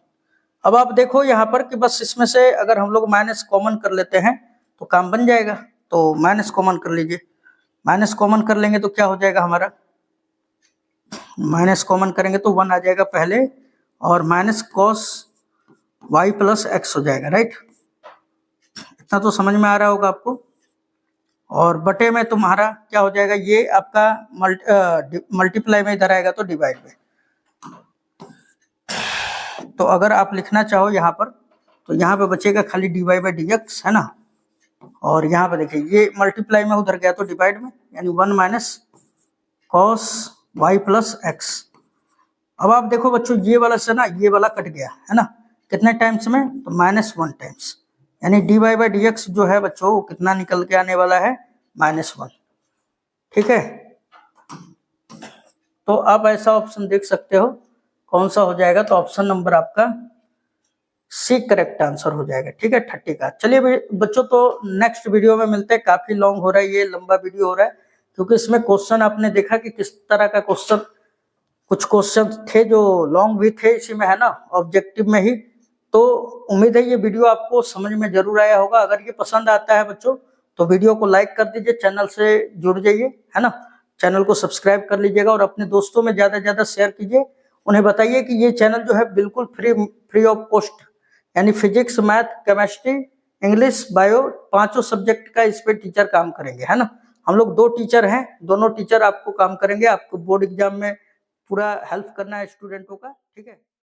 अब आप देखो यहाँ पर कि बस इसमें से अगर हम लोग माइनस कॉमन कर लेते हैं तो काम बन जाएगा, तो माइनस कॉमन कर लीजिए, माइनस कॉमन कर लेंगे तो क्या हो जाएगा हमारा, माइनस कॉमन करेंगे तो 1 आ जाएगा पहले, और minus cos y plus x हो जाएगा, राइट। इतना तो समझ में आ रहा होगा आपको। और बटे में तुम्हारा क्या हो जाएगा, ये आपका मल्टीप्लाई में इधर आएगा तो डिवाइड में, तो अगर आप लिखना चाहो यहाँ पर तो यहाँ पे बचेगा खाली dy बाई डी एक्स, है ना। और यहाँ पे देखिए ये मल्टीप्लाई में उधर गया तो डिवाइड में, यानी 1 minus cos y plus x. अब आप देखो बच्चों ये वाला से ना ये वाला कट गया, है ना, कितने टाइम्स में, तो -1 टाइम्स, यानी dy बाई डी एक्स जो है बच्चों वो कितना निकल के आने वाला है, -1। ठीक है, तो आप ऐसा ऑप्शन देख सकते हो कौन सा हो जाएगा, तो ऑप्शन नंबर आपका सी करेक्ट आंसर हो जाएगा। ठीक है, 30 का। चलिए बच्चों, तो नेक्स्ट वीडियो में मिलते हैं। काफी लॉन्ग हो रहा है, ये लंबा वीडियो हो रहा है, क्योंकि इसमें क्वेश्चन आपने देखा कि किस तरह का क्वेश्चन, कुछ क्वेश्चन थे जो लॉन्ग भी थे इसी में, है ना, ऑब्जेक्टिव में ही। तो उम्मीद है ये वीडियो आपको समझ में जरूर आया होगा। अगर ये पसंद आता है बच्चों तो वीडियो को लाइक कर दीजिए, चैनल से जुड़ जाइए, है ना, चैनल को सब्सक्राइब कर लीजिएगा और अपने दोस्तों में ज्यादा से ज्यादा शेयर कीजिए। उन्हें बताइए कि ये चैनल जो है बिल्कुल फ्री ऑफ कॉस्ट, यानी physics, math, chemistry, English, bio, पांचों सब्जेक्ट का इस पे टीचर काम करेंगे, है ना। हम लोग 2 टीचर हैं, दोनों टीचर आपको काम करेंगे, आपको बोर्ड एग्जाम में पूरा हेल्प करना है स्टूडेंटों का। ठीक है।